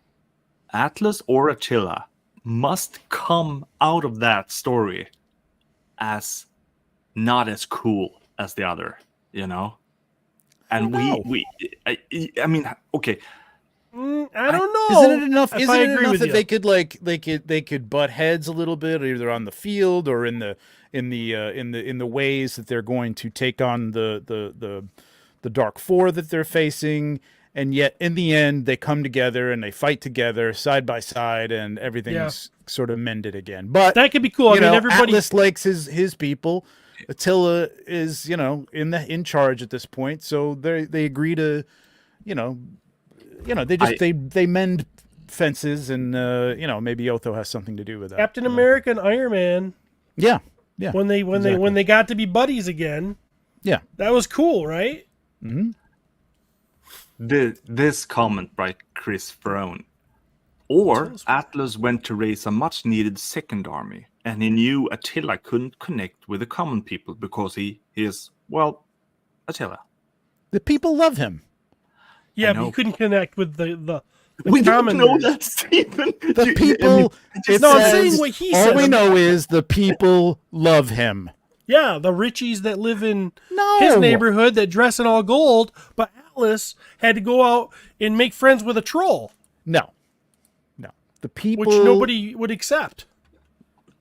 Atlas or Attila, must come out of that story as not as cool as the other, And I mean, okay. I don't know. Isn't it enough? if Isn't I it agree enough with that you. they could butt heads a little bit, either on the field or in the ways that they're going to take on the Dark Four that they're facing, and yet in the end they come together and they fight together side by side, and everything's sort of mended again. But that could be cool. I mean, everybody. Atlas likes his people. Attila is in charge at this point, so they agree to they mend fences, and maybe Otho has something to do with that. Captain America and Iron Man. Yeah. When they got to be buddies again. Yeah. That was cool, right? Mm-hmm. This comment by Chris Ferone. Or Atlas went to raise a much-needed second army, and he knew Attila couldn't connect with the common people because he is, Attila. The people love him. Yeah, but he couldn't connect with the we common. Don't know that, Stephen. The people. I'm saying what he said. All we know is the people love him. Yeah, the Richies that live in his neighborhood that dress in all gold, but Atlas had to go out and make friends with a troll. No. The people, which nobody would accept.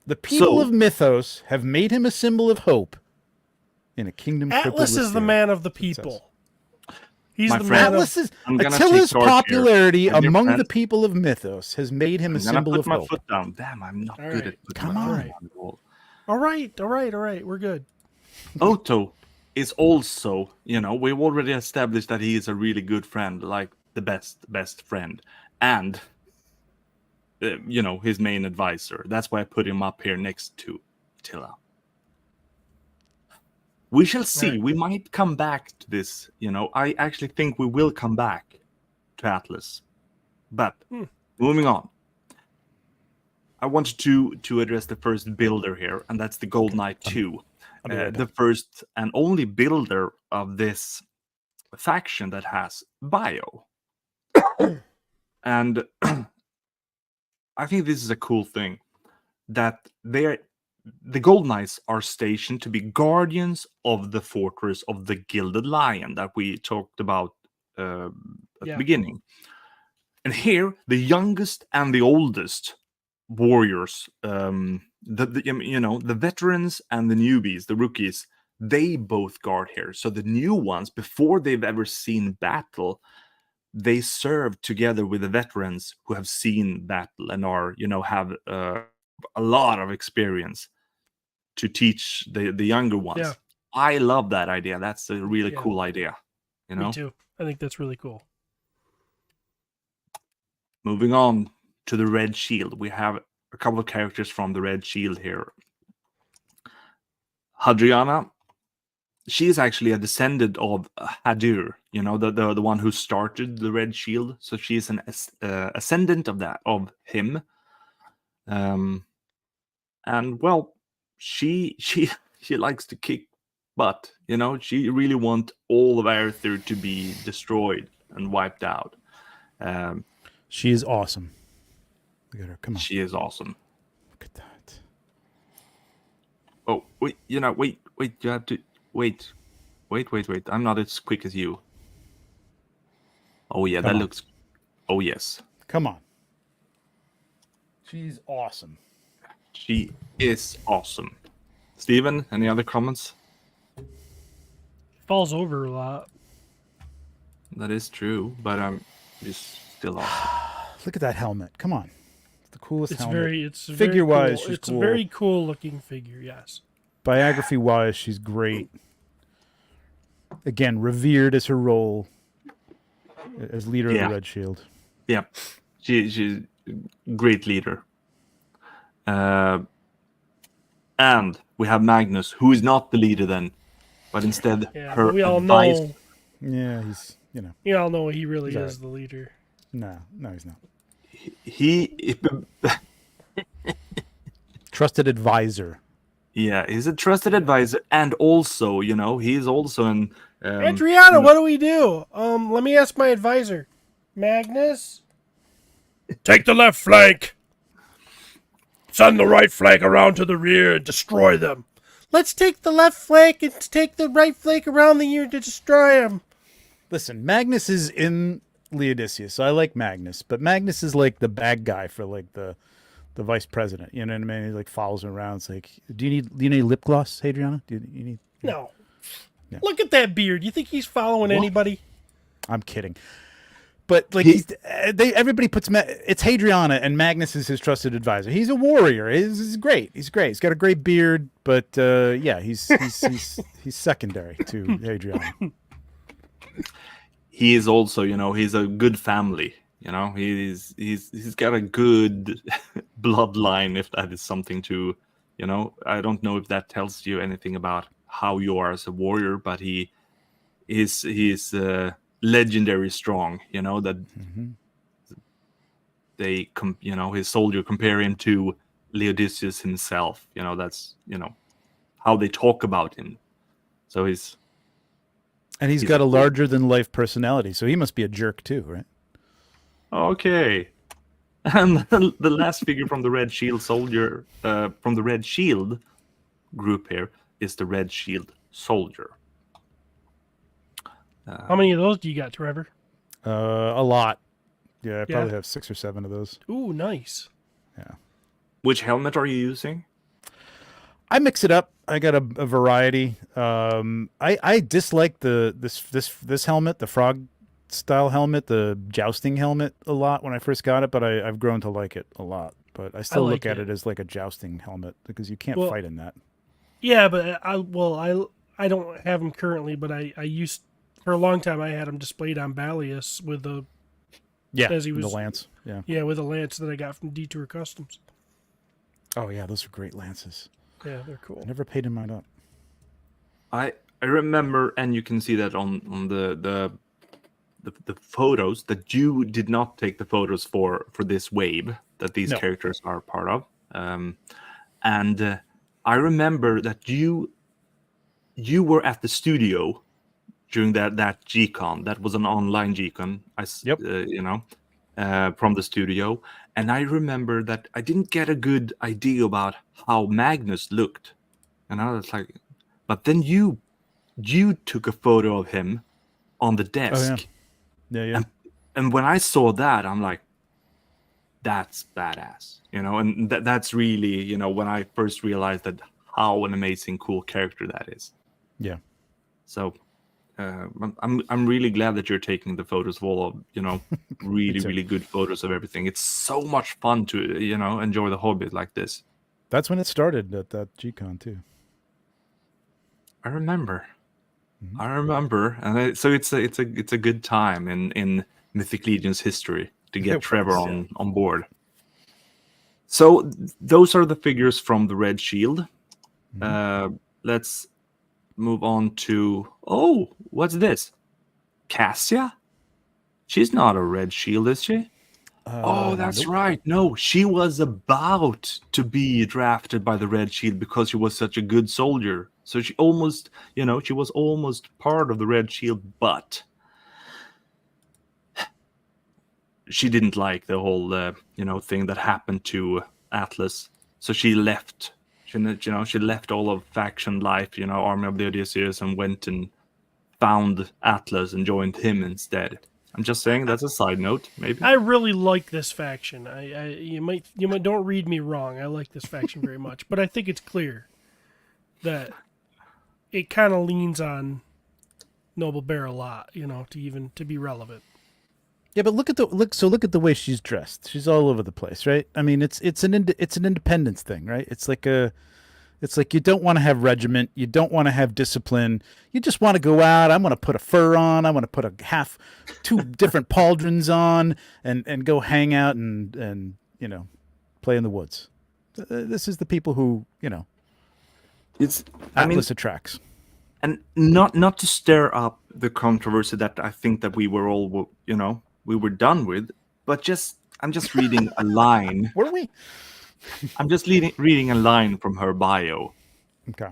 The people of Mythos have made him a symbol of hope in a kingdom. Atlas is the man of the people. He's My the friend, man Attila's popularity among the people of Mythos has made him a symbol of hope. I'm gonna put my foot down. Damn, I'm not good at putting my foot on the wall. All right. We're good. Otho is also, we've already established that he is a really good friend, like the best friend. And his main advisor. That's why I put him up here next to Attila. We shall see. Right. We might come back to this. I actually think we will come back to Atlas. But moving on. I wanted to address the first builder here, and that's the Gold Knight 2. The first and only builder of this faction that has bio. And I think this is a cool thing, that the Gold Knights are stationed to be guardians of the fortress of the Gilded Lion that we talked about at the beginning. And here, the youngest and the oldest warriors, the veterans and the newbies, the rookies, they both guard here. So the new ones, before they've ever seen battle, they serve together with the veterans who have seen battle and are, have a lot of experience to teach the younger ones. Yeah. I love that idea. That's a really cool idea. Me too. I think that's really cool. Moving on to the Red Shield. We have a couple of characters from the Red Shield here. Hadriana. She is actually a descendant of Hadir, the one who started the Red Shield. So she is an ascendant of him. And well, she likes to kick butt. She really wants all of Arthur to be destroyed and wiped out. She is awesome. Look at her. Come on. She is awesome. Look at that. Oh, wait! Wait! You have to. Wait. I'm not as quick as you. Oh, yeah, that looks... Oh, yes. Come on. She's awesome. She is awesome. Steven, any other comments? Falls over a lot. That is true, but he's still awesome. Look at that helmet. Come on. It's the coolest helmet. It's Figure-wise, cool. she's It's cool. a very cool looking figure, yes. Biography-wise, she's great. Again, revered as her role as leader of the Red Shield. Yeah, she's a great leader. And we have Magnus, who is not the leader then, but instead her we all advisor. know. Yeah, he's, You all know he really is the leader. No, he's not. He trusted advisor. Yeah, he's a trusted advisor, and also, he's also an Adriana, what do we do? Let me ask my advisor. Magnus? Take the left flank. Send the right flank around to the rear and destroy them. Let's take the left flank and take the right flank around the rear to destroy them. Listen, Magnus is in Leodysseus, so I like Magnus, but Magnus is like the bad guy for like the vice president. You know what I mean? He like follows him around. It's like, do you need lip gloss, Adriana? Do you need? No. Yeah. Look at that beard. You think he's following anybody? I'm kidding. But like everybody puts it's Hadriana, and Magnus is his trusted advisor. He's a warrior. He's great. He's great. He's got a great beard, but he's secondary to Hadriana. He is also, he's a good family. He's got a good bloodline, if that is something to, I don't know if that tells you anything about how you are as a warrior, but he's legendary strong, that they his soldier compare him to Leodysseus himself. That's how they talk about him. So he's got a larger than life personality, so he must be a jerk too, right? Okay. And the last figure from the Red Shield soldier, from the Red Shield group here, is the Red Shield soldier. How many of those do you got, Trevor? A lot. Yeah, I probably have 6 or 7 of those. Ooh, nice. Yeah. Which helmet are you using? I mix it up. I got a variety. I dislike this helmet, the frog style helmet, the jousting helmet, a lot when I first got it, but I've grown to like it a lot. But I still look at it as like a jousting helmet because you can't fight in that. Yeah, but I don't have them currently, but I used for a long time. I had them displayed on Balius with the the lance. Yeah, with a lance that I got from Detour Customs. Oh yeah, those are great lances. Yeah, they're cool. I never paid him mine up. I remember, and you can see that on the photos that you did not take the photos for this wave that these characters are part of. And I remember that you were at the studio during that G-Con. That was an online G-Con. From the studio. And I remember that I didn't get a good idea about how Magnus looked. And I was like, but then you took a photo of him on the desk. Oh, yeah. And when I saw that, I'm like, that's badass. And that's really, when I first realized that how an amazing, cool character that is. Yeah. So I'm really glad that you're taking the photos of all of, really, really good photos of everything. It's so much fun to, enjoy the hobby like this. That's when it started at that G-Con too. I remember. And so it's a good time in Mythic Legions history to get Trevor on board. So those are the figures from the Red Shield. Let's move on to what's this? Cassia? She's not a Red Shield, is she? That's right. No, she was about to be drafted by the Red Shield because she was such a good soldier. So she almost, she was almost part of the Red Shield, but she didn't like the whole, thing that happened to Atlas. So she left. She left all of faction life, Army of Leodysseus, and went and found Atlas and joined him instead. I'm just saying that's a side note, maybe. I really like this faction. You might don't read me wrong. I like this faction very much, but I think it's clear that it kind of leans on Noble Bear a lot, to be relevant. Yeah, but look at the way she's dressed. She's all over the place, right? I mean, it's an independence thing, right? It's like you don't want to have regiment, you don't want to have discipline. You just want to go out. I'm going to put a fur on. I'm going to put two different pauldrons on, and go hang out and play in the woods. This is the people who Atlas attracts. And not to stir up the controversy that I think that we were all we were done with, but I'm just reading a line. Were we? I'm just reading a line from her bio. Okay.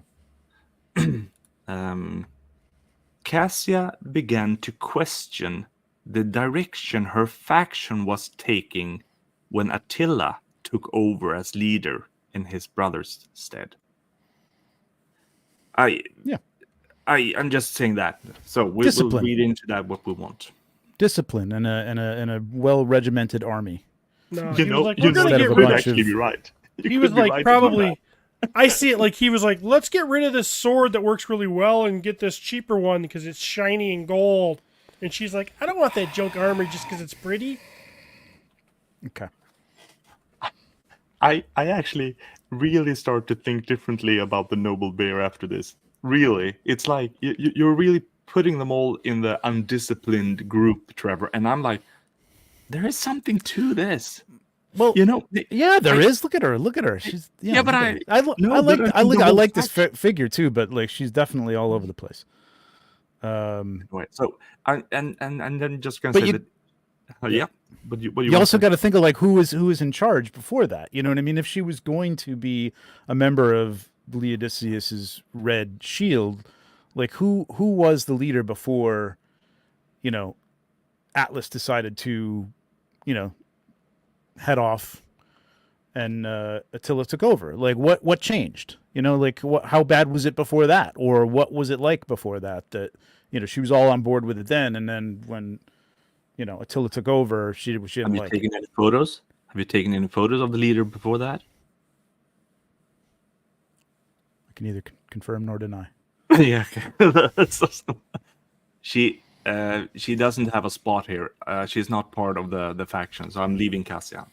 Cassia began to question the direction her faction was taking when Attila took over as leader in his brother's stead. I'm just saying that. So we'll read into that what we want. Discipline and a well-regimented army. No, he was like, we're gonna get rid of. Actually, be right. He was like, probably. I see it like he was like, let's get rid of this sword that works really well and get this cheaper one because it's shiny and gold. And she's like, I don't want that junk armor just because it's pretty. Okay. I actually really start to think differently about the Noble Bear after this. Really, it's like you're really putting them all in the undisciplined group, Trevor. And I'm like, there is something to this. Well, there is. Look at her. She's but I like this figure too. But like, she's definitely all over the place. Right. So and then just gonna say that. Yeah. But you also got to think of like who was in charge before that. You know what I mean? If she was going to be a member of Leodysseus's Red Shield, like who was the leader before, Atlas decided to, head off, and Attila took over. Like what changed? How bad was it before that, or what was it like before that? That she was all on board with it then, and then when Attila took over, she didn't like. Have you taken any photos? Have you taken any photos of the leader before that? I can neither confirm nor deny. Yeah, okay. She doesn't have a spot here. She's not part of the faction, so I'm leaving Cassia.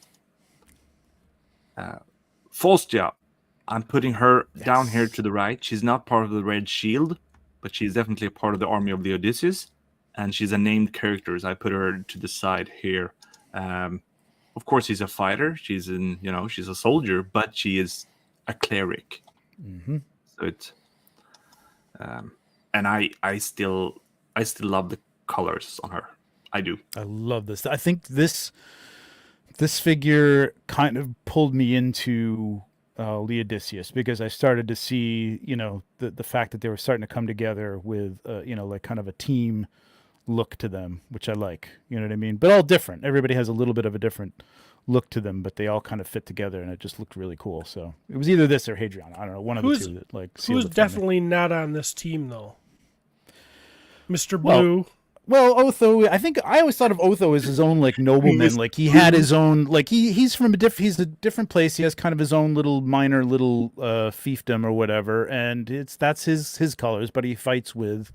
Faustia, I'm putting her down here to the right. She's not part of the Red Shield, but she's definitely a part of the Army of Leodysseus, and she's a named character. So I put her to the side here. Of course, she's a fighter. She's a soldier, but she is a cleric. Mm-hmm. So it's, and I still love the colors on her. I do. I love this. I think this figure kind of pulled me into Leodysseus, because I started to see, the fact that they were starting to come together with, like kind of a team look to them, which I like. You know what I mean? But all different. Everybody has a little bit of a different look to them, but they all kind of fit together, and it just looked really cool. So it was either this or Hadrian. I don't know, one of the two that like. Who's definitely not on this team though? Mr. Blue. Well, Otho. I think I always thought of Otho as his own like nobleman. Like he had his own. Like he's from he's a different place. He has kind of his own minor fiefdom or whatever, and that's his colors. But he fights with,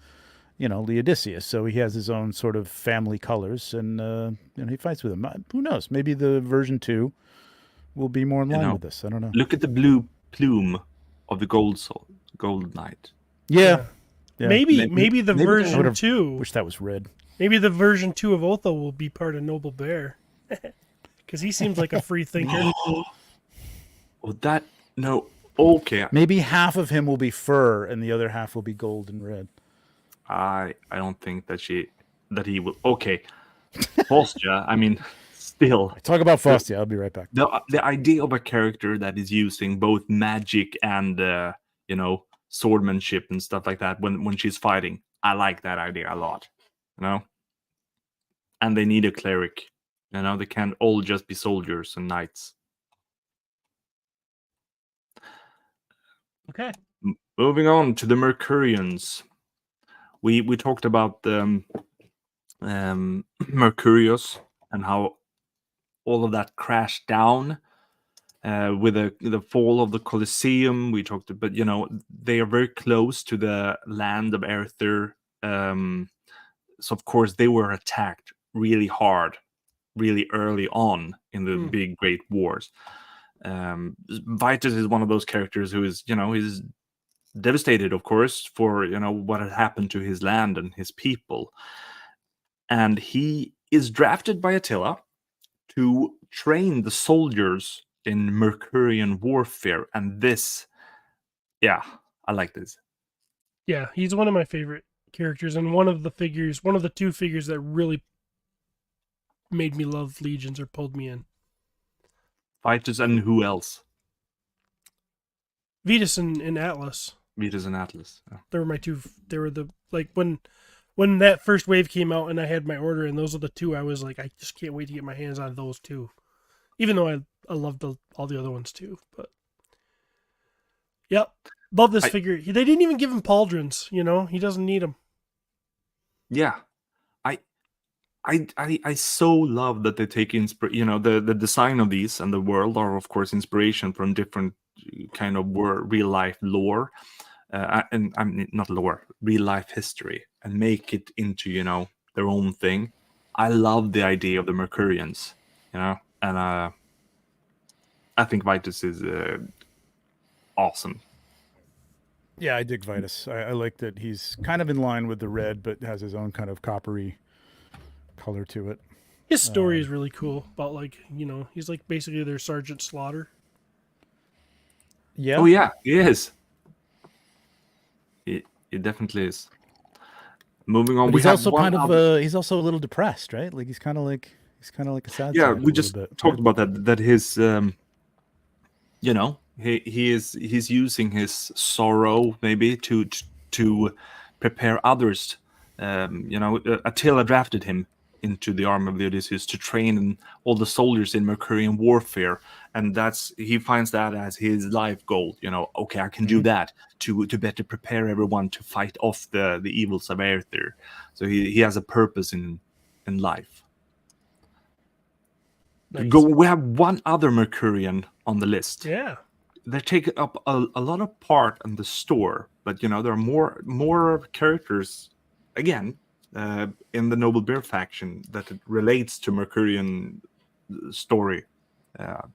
Leodysseus, so he has his own sort of family colors, and he fights with him. Who knows? Maybe the version 2 will be more in line with this. I don't know. Look at the blue plume of the gold knight. Yeah. Maybe the version 2. Wish that was red. Maybe the version 2 of Otho will be part of Noble Bear, because he seems like a free thinker. Okay. Maybe half of him will be fur, and the other half will be gold and red. I don't think that he will. Okay, Faustia. I mean, still. Talk about Faustia. I'll be right back. The idea of a character that is using both magic and swordmanship and stuff like that when she's fighting, I like that idea a lot. And they need a cleric. They can't all just be soldiers and knights. Okay. Moving on to the Mercurians. We talked about the Mercurius and how all of that crashed down with the fall of the Colosseum. We talked about, they are very close to the land of Arthur, So of course they were attacked really hard, really early on in the big great wars. Vitus is one of those characters who is, he's devastated, of course, for what had happened to his land and his people, and he is drafted by Attila to train the soldiers in Mercurian warfare. And this, yeah, I like this. Yeah, he's one of my favorite characters, and one of the two figures that really made me love Legions or pulled me in. Vitus and who else? Vetus and Atlas. Vetus and Atlas. Yeah. They were my two. They were the when that first wave came out and I had my order, and those are the two I was like, I just can't wait to get my hands on those two. Even though I loved all the other ones too, but yep, love this figure. They didn't even give him pauldrons. He doesn't need them. Yeah, I so love that they take the design of these and the world are of course inspiration from different kind of real life lore, and I mean not lore, real life history, and make it into their own thing. I love the idea of the Mercurians, and I think Vitus is awesome. Yeah, I dig Vitus. I like that he's kind of in line with the red, but has his own kind of coppery color to it. His story is really cool about he's like basically their Sergeant Slaughter. Yeah. Oh yeah, he is. He definitely is. Moving on, but he's also kind of he's also a little depressed, right? Like he's kind of like a sad. Yeah, we just talked about that. That his, he's using his sorrow maybe to prepare others. Attila drafted him into the Army of Leodysseus to train all the soldiers in Mercurian warfare, and he finds that as his life goal. Okay, I can do that to better prepare everyone to fight off the evils of Aether. So he has a purpose in life. Nice. We have one other Mercurian on the list. Yeah, they take up a lot of part in the store, but there are more characters again. In the Noble Bear faction that it relates to Mercurian story.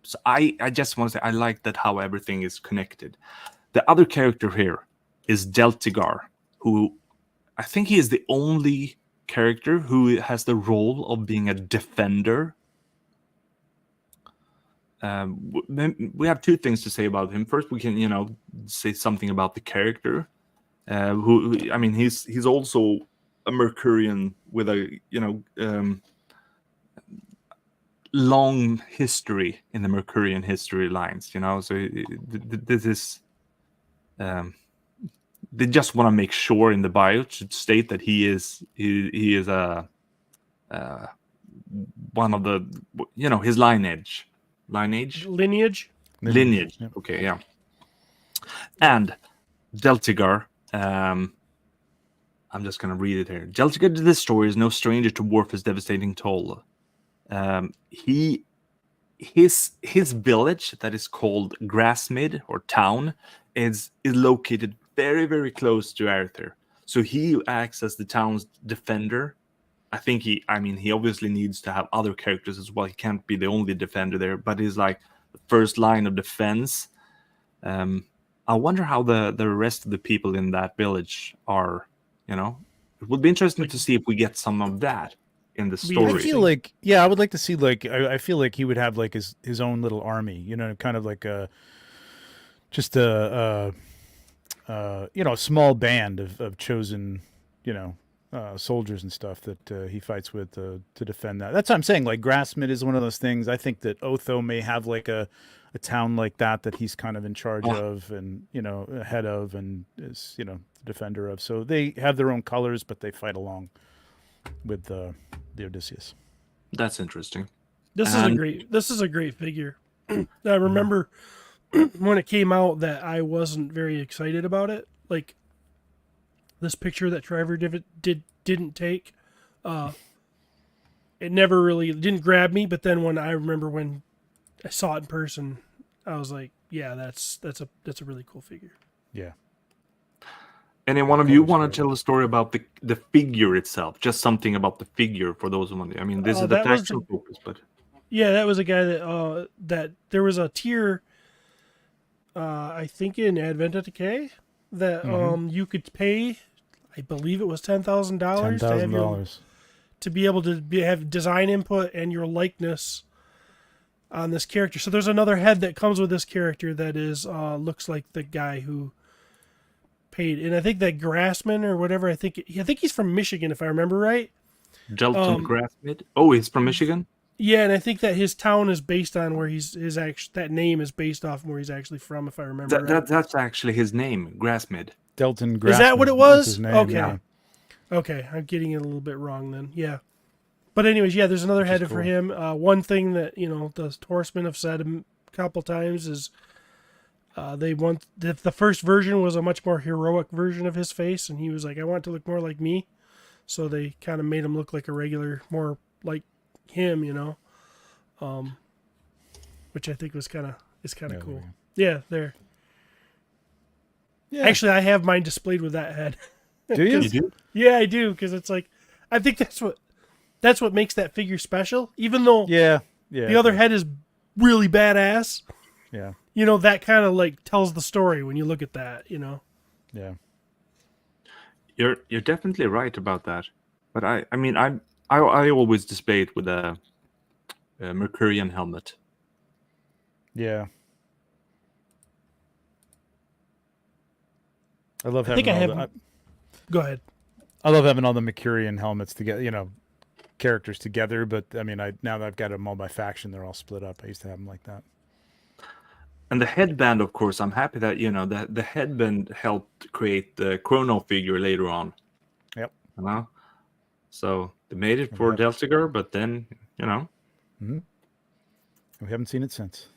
So I just want to say I like that how everything is connected. The other character here is Deltigar, who I think he is the only character who has the role of being a defender. We have two things to say about him. First, we can say something about the character. He's also a Mercurian with a long history in the Mercurian history lines, so this is they just want to make sure in the bio to state that he is a one of the his lineage. Yep. Okay, yeah. And Deltigar, I'm just going to read it here. Deltigar to this story is no stranger to Warfare's devastating toll. His village that is called Grassmid or town is located very, very close to Aether. So he acts as the town's defender. I think he obviously needs to have other characters as well. He can't be the only defender there, but he's like the first line of defense. I wonder how the rest of the people in that village are. It would be interesting to see if we get some of that in the story. I feel like, I would like to see I feel like he would have like his own little army, kind of like a small band of chosen, soldiers and stuff that he fights with to defend that. That's what I'm saying. Like Grassmid is one of those things. I think that Otho may have like a town like that he's kind of in charge of and head of and is the defender of. So they have their own colors, but they fight along with the Odysseus. That's interesting. This is a great figure. I remember when it came out that I wasn't very excited about it. Like this picture that Trevor didn't take, it never really didn't grab me. But then when I saw it in person, I was like, yeah, that's a really cool figure. Yeah. Any one of you Color's want great. to tell a story about the figure itself? Just something about the figure for those one. I mean, this is the that was actual focus, but Yeah, that was a guy that there was a tier, I think in Advent of Decay, that you could pay, I believe it was $10,000 to have your, $10,000. to be able to have design input and your likeness on this character. So there's another head that comes with this character that is looks like the guy who paid, and I think that Grassman or whatever. I think he's from Michigan if I remember right. Delton Grassmid. Oh, he's from Michigan. Yeah, and I think that his town is based on where that name is based off where he's actually from, if I remember right. That's actually his name, Grassmid. Delton Grassman. Is that what it That's was? his name, Okay. yeah. Okay, I'm getting it a little bit wrong then. Yeah. But anyways, yeah, there's another header for him. One thing that, the horsemen have said a couple times is they want the first version was a much more heroic version of his face, and he was like, I want it to look more like me. So they kind of made him look like a regular, more like him, which I think was kind of cool. Yeah, there. Yeah. Actually, I have mine displayed with that head. Do you? You do? Yeah, I do, because it's like, I think that's what makes that figure special. Even though the other head is really badass. Yeah. That kind of like tells the story when you look at that. Yeah. You're definitely right about that. But I always display it with a Mercurian helmet. Yeah. I love I having think I have. Go ahead. I love having all the Mercurian helmets together, characters together. But I mean, now that I've got them all by faction, they're all split up. I used to have them like that. And the headband, of course, I'm happy that that the headband helped create the Chrono figure later on. Yep. So they made it for Deltiger, but then Mm-hmm. We haven't seen it since.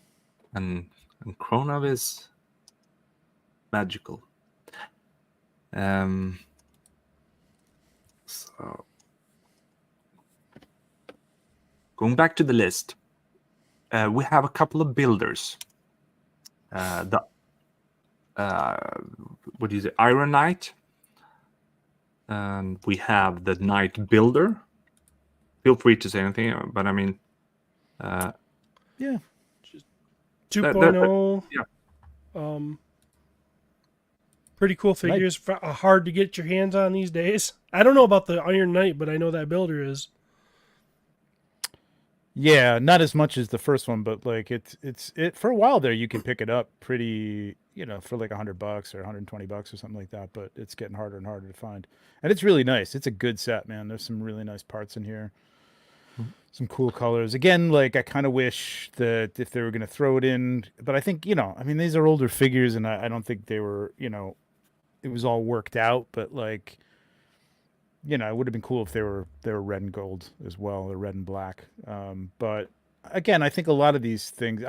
And Chrono is magical. So going back to the list, we have a couple of builders. What is it? Iron Knight, and we have the Knight Builder. Feel free to say anything, but I mean, yeah, 2.0. Yeah. Pretty cool figures. Hard to get your hands on these days. I don't know about the Iron Knight, but I know that builder is. Yeah, not as much as the first one, but like it's for a while there you can pick it up pretty, for like $100 or $120 or something like that, but it's getting harder and harder to find. And it's really nice. It's a good set, man. There's some really nice parts in here. Some cool colors. Again, like I kind of wish that if they were going to throw it in, but I think, these are older figures and I don't think they were, it was all worked out, but like, it would have been cool if they were red and gold as well, or red and black. But again, I think a lot of these things,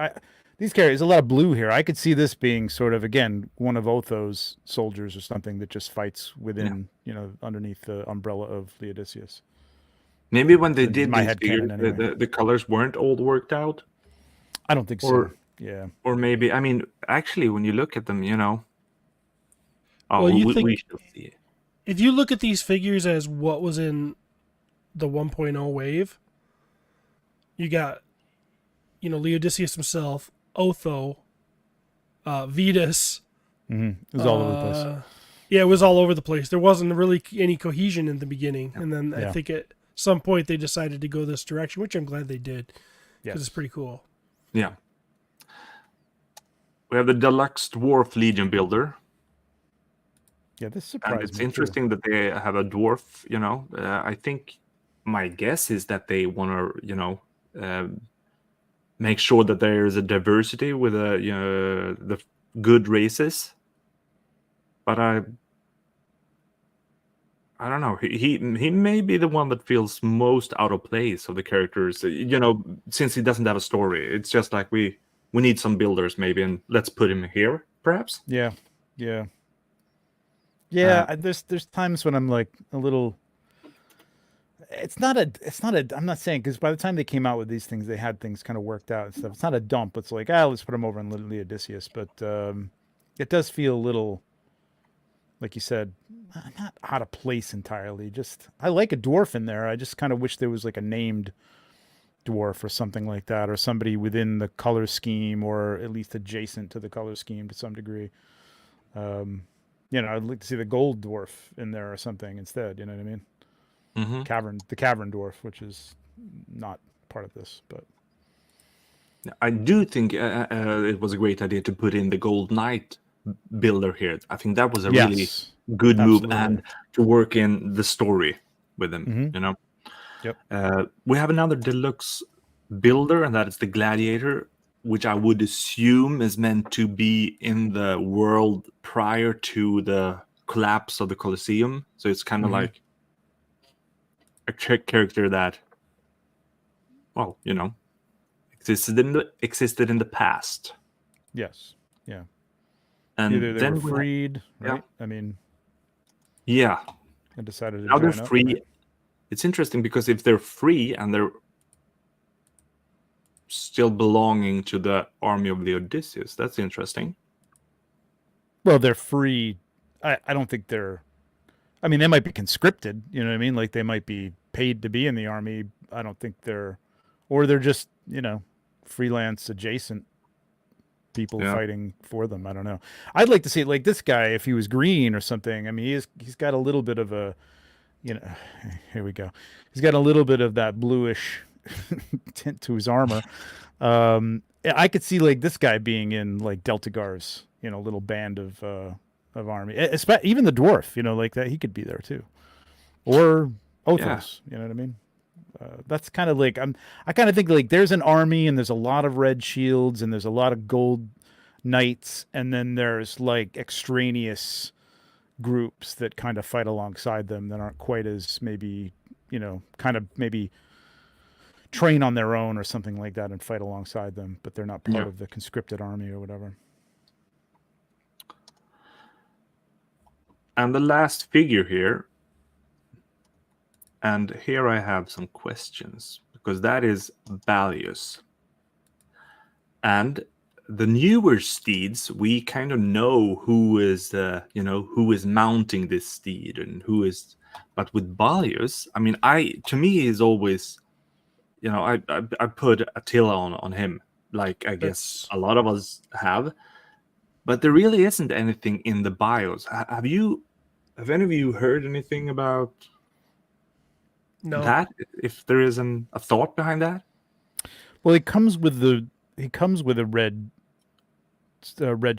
these characters, a lot of blue here. I could see this being sort of, again, one of Otho's soldiers or something that just fights within, underneath the umbrella of Leodysseus. Maybe when they did my these figures, anyway. the colors weren't all worked out. I don't think so. Yeah. Or maybe, actually, when you look at them, we should see it. If you look at these figures as what was in the 1.0 wave, you got, Leodysseus himself, Otho, Vetus. Mm-hmm. It was all over the place. Yeah, it was all over the place. There wasn't really any cohesion in the beginning. And then I think at some point they decided to go this direction, which I'm glad they did, because it's pretty cool. Yeah. We have the Deluxe Dwarf Legion Builder. Yeah, this surprised me. And it's interesting that they have a dwarf, I think my guess is that they want to, make sure that there is a diversity with the good races. But I don't know. He may be the one that feels most out of place of the characters, since he doesn't have a story. It's just like we need some builders maybe, and let's put him here, perhaps. Yeah. Yeah, there's times when I'm like a little. It's not a. I'm not saying, because by the time they came out with these things, they had things kind of worked out and stuff. It's not a dump. It's like, let's put them over in Leodysseus, but it does feel a little like you said, not out of place entirely. Just I like a dwarf in there. I just kind of wish there was like a named dwarf or something like that, or somebody within the color scheme, or at least adjacent to the color scheme to some degree. I'd like to see the gold dwarf in there or something instead. You know what I mean? The cavern dwarf, which is not part of this, but I do think it was a great idea to put in the Gold Knight builder here. I think that was a really good move, and to work in the story with him. Yep. We have another deluxe builder, and that is the Gladiator, which I would assume is meant to be in the world prior to the collapse of the Colosseum. So it's kind of like a character that, well, existed in the past. Yes. Yeah. And either they then were freed, right? Yeah. I mean, yeah. and decided to Now they're join up, free. right? It's interesting because if they're free and they're still belonging to the Army of Leodysseus, that's interesting. Well, they're free. I don't think they're. I mean, they might be conscripted. You know what I mean? Like they might be paid to be in the army. I don't think they're, or they're just freelance adjacent people fighting for them. I don't know. I'd like to see like this guy if he was green or something. I mean, he's got a little bit of a, here we go. He's got a little bit of that bluish tint to his armor. I could see like this guy being in like Deltagar's, little band of army. Even the dwarf, like that, he could be there too, or Othos. You know what I mean? That's kind of like I kind of think like there's an army and there's a lot of red shields and there's a lot of gold knights, and then there's like extraneous groups that kind of fight alongside them that aren't quite as maybe kind of maybe train on their own or something like that and fight alongside them, but they're not part of the conscripted army or whatever. And the last figure here, and here I have some questions, because that is Balius. And the newer steeds, we kind of know who is mounting this steed and who is, but with Balius, I mean, to me he's always, I put Attila on him, like I guess a lot of us have, but there really isn't anything in the bios. Have any of you heard anything about that? If there isn't a thought behind that? Well, he comes with a red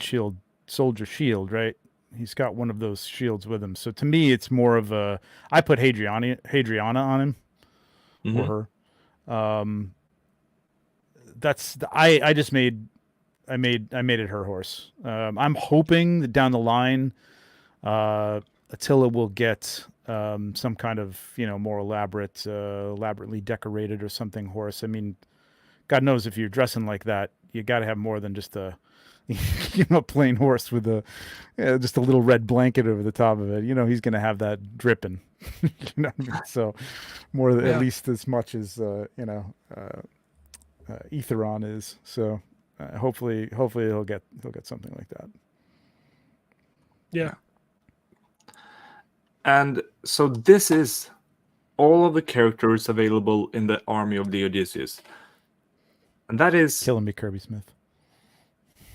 shield, soldier shield, right? He's got one of those shields with him. So to me, it's more of a. I put Hadriana on him, or her. I made it her horse. I'm hoping that down the line, Attila will get some kind of more elaborately decorated or something horse. I mean, God knows if you're dressing like that, you got to have more than just a plain horse with just a little red blanket over the top of it. He's going to have that dripping. So more at least as much as Etheron is. So hopefully he'll get something like that. Yeah. And so this is all of the characters available in the Army of Leodysseus. And that is... Killing me, Kirby Smith.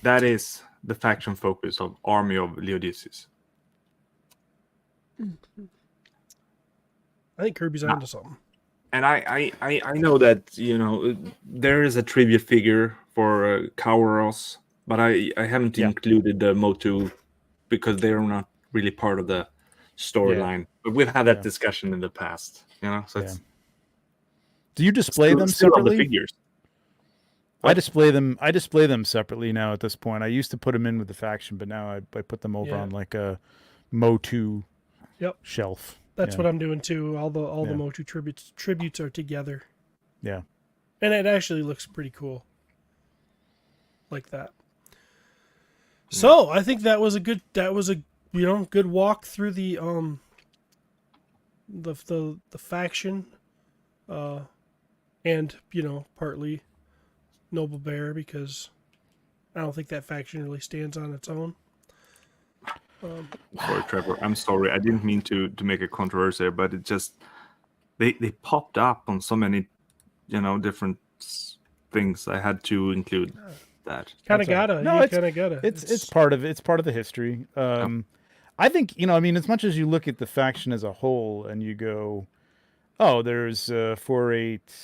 That is the faction focus of Army of Leodysseus. I think Kirby's onto something. And I know that, there is a trivia figure for Kauros, but I haven't included the Motu because they're not really part of the storyline. But we've had that discussion in the past, so it's... Do you display them separately? The figures. I display them separately now at this point. I used to put them in with the faction, but now I put them over on like a Motu shelf. That's what I'm doing too. All the Motu tributes are together. Yeah. And it actually looks pretty cool. Like that. So I think that was a good walk through the faction, and partly Noble Bear, because I don't think that faction really stands on its own. Sorry, Trevor. I'm sorry. I didn't mean to make a controversy, but it just they popped up on so many, different things. I had to include that. Kind of gotta. No, you it's kind of gotta. it's part of the history. I think as much as you look at the faction as a whole and you go, oh, there's 4, 8,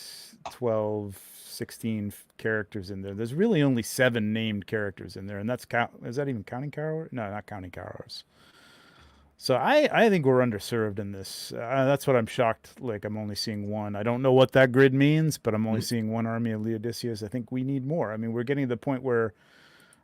12, 16 characters in there. There's really only 7 named characters in there, and is that even counting Coward? No, not counting Cowards. So I think we're underserved in this. That's what I'm shocked. Like, I'm only seeing 1. I don't know what that grid means, but I'm only seeing 1 Army of Leodysseus. I think we need more. I mean, we're getting to the point where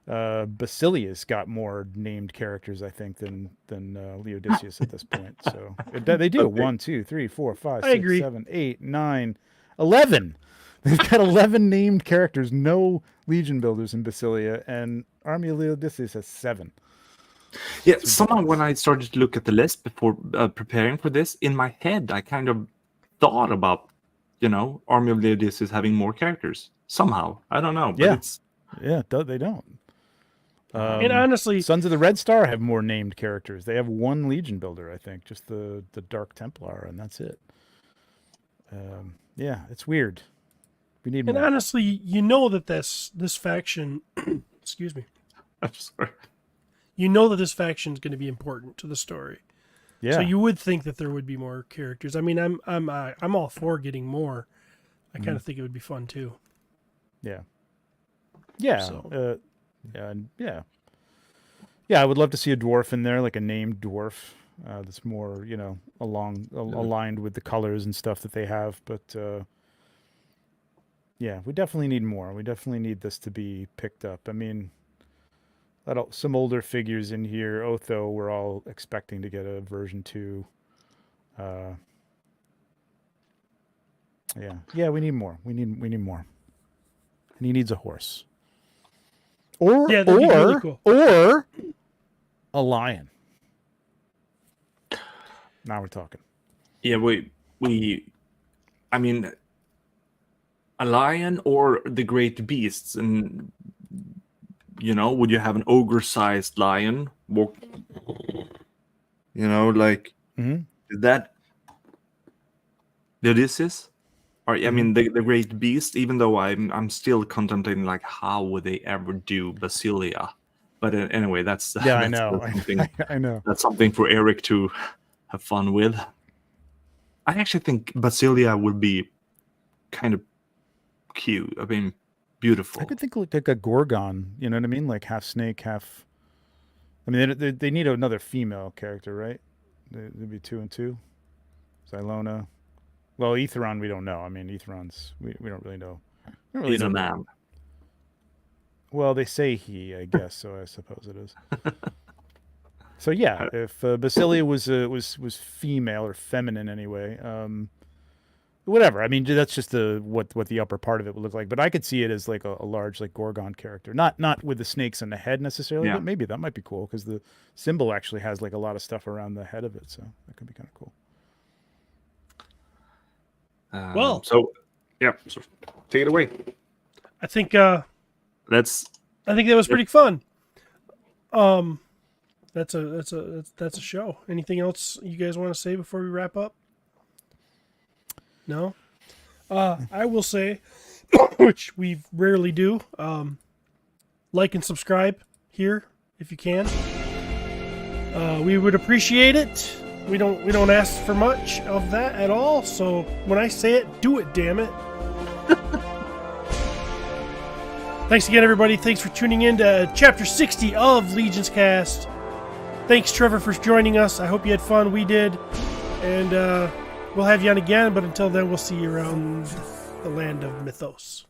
Basilius got more named characters, I think, than Leodysseus at this point. So they do. 1, 2, 3, 4, 5, 6, 7, 8, 9, 11. They've got 11 named characters, no Legion builders in Basilia, and Army of Leodysseus has 7. Yeah, somehow when I started to look at the list before preparing for this, in my head, I kind of thought about, Army of Leodysseus having more characters. Somehow. I don't know. But they don't. And honestly, Sons of the Red Star have more named characters. They have 1 Legion builder, I think, just the Dark Templar, and that's it. It's weird. We need more. And honestly, that this faction, excuse me. I'm sorry. That this faction is going to be important to the story. Yeah. So you would think that there would be more characters. I mean, I'm all for getting more. I kind of think it would be fun too. Yeah. Yeah. So. Yeah, I would love to see a dwarf in there, like a named dwarf that's more, aligned with the colors and stuff that they have. But we definitely need more. We definitely need this to be picked up. I mean, some older figures in here. Otho, we're all expecting to get a version 2. We need more. We need more. And he needs a horse. Or really cool. or a lion. Now we're talking. Yeah, I mean, a lion or the great beasts, and would you have an ogre-sized lion walk? Is that Leodysseus? Or I mean, the great beast. Even though I'm still contemplating, like, how would they ever do Basilia? But anyway, that's I know. Something, I know. That's something for Eric to have fun with. I actually think Basilia would be kind of cute. I mean, beautiful. I could think like a Gorgon. You know what I mean? Like half snake, half. I mean, they need another female character, right? There'd be 2 and 2. Xylona. Well, Etheron, we don't know. I mean, Etheron's we don't really know. He's a man. Well, they say he, I guess, so I suppose it is. So yeah, if Basilia was female or feminine anyway, whatever. I mean, that's just what the upper part of it would look like. But I could see it as like a large like Gorgon character, not with the snakes on the head necessarily, but maybe that might be cool because the symbol actually has like a lot of stuff around the head of it, so that could be kind of cool. So take it away. I think that was pretty fun. That's a show. Anything else you guys want to say before we wrap up? No. I will say, which we rarely do, like and subscribe here if you can. We would appreciate it. We don't ask for much of that at all. So when I say it, do it, damn it. Thanks again, everybody. Thanks for tuning in to Chapter 60 of LegionsCast. Thanks, Trevor, for joining us. I hope you had fun. We did. And we'll have you on again. But until then, we'll see you around the land of Mythos.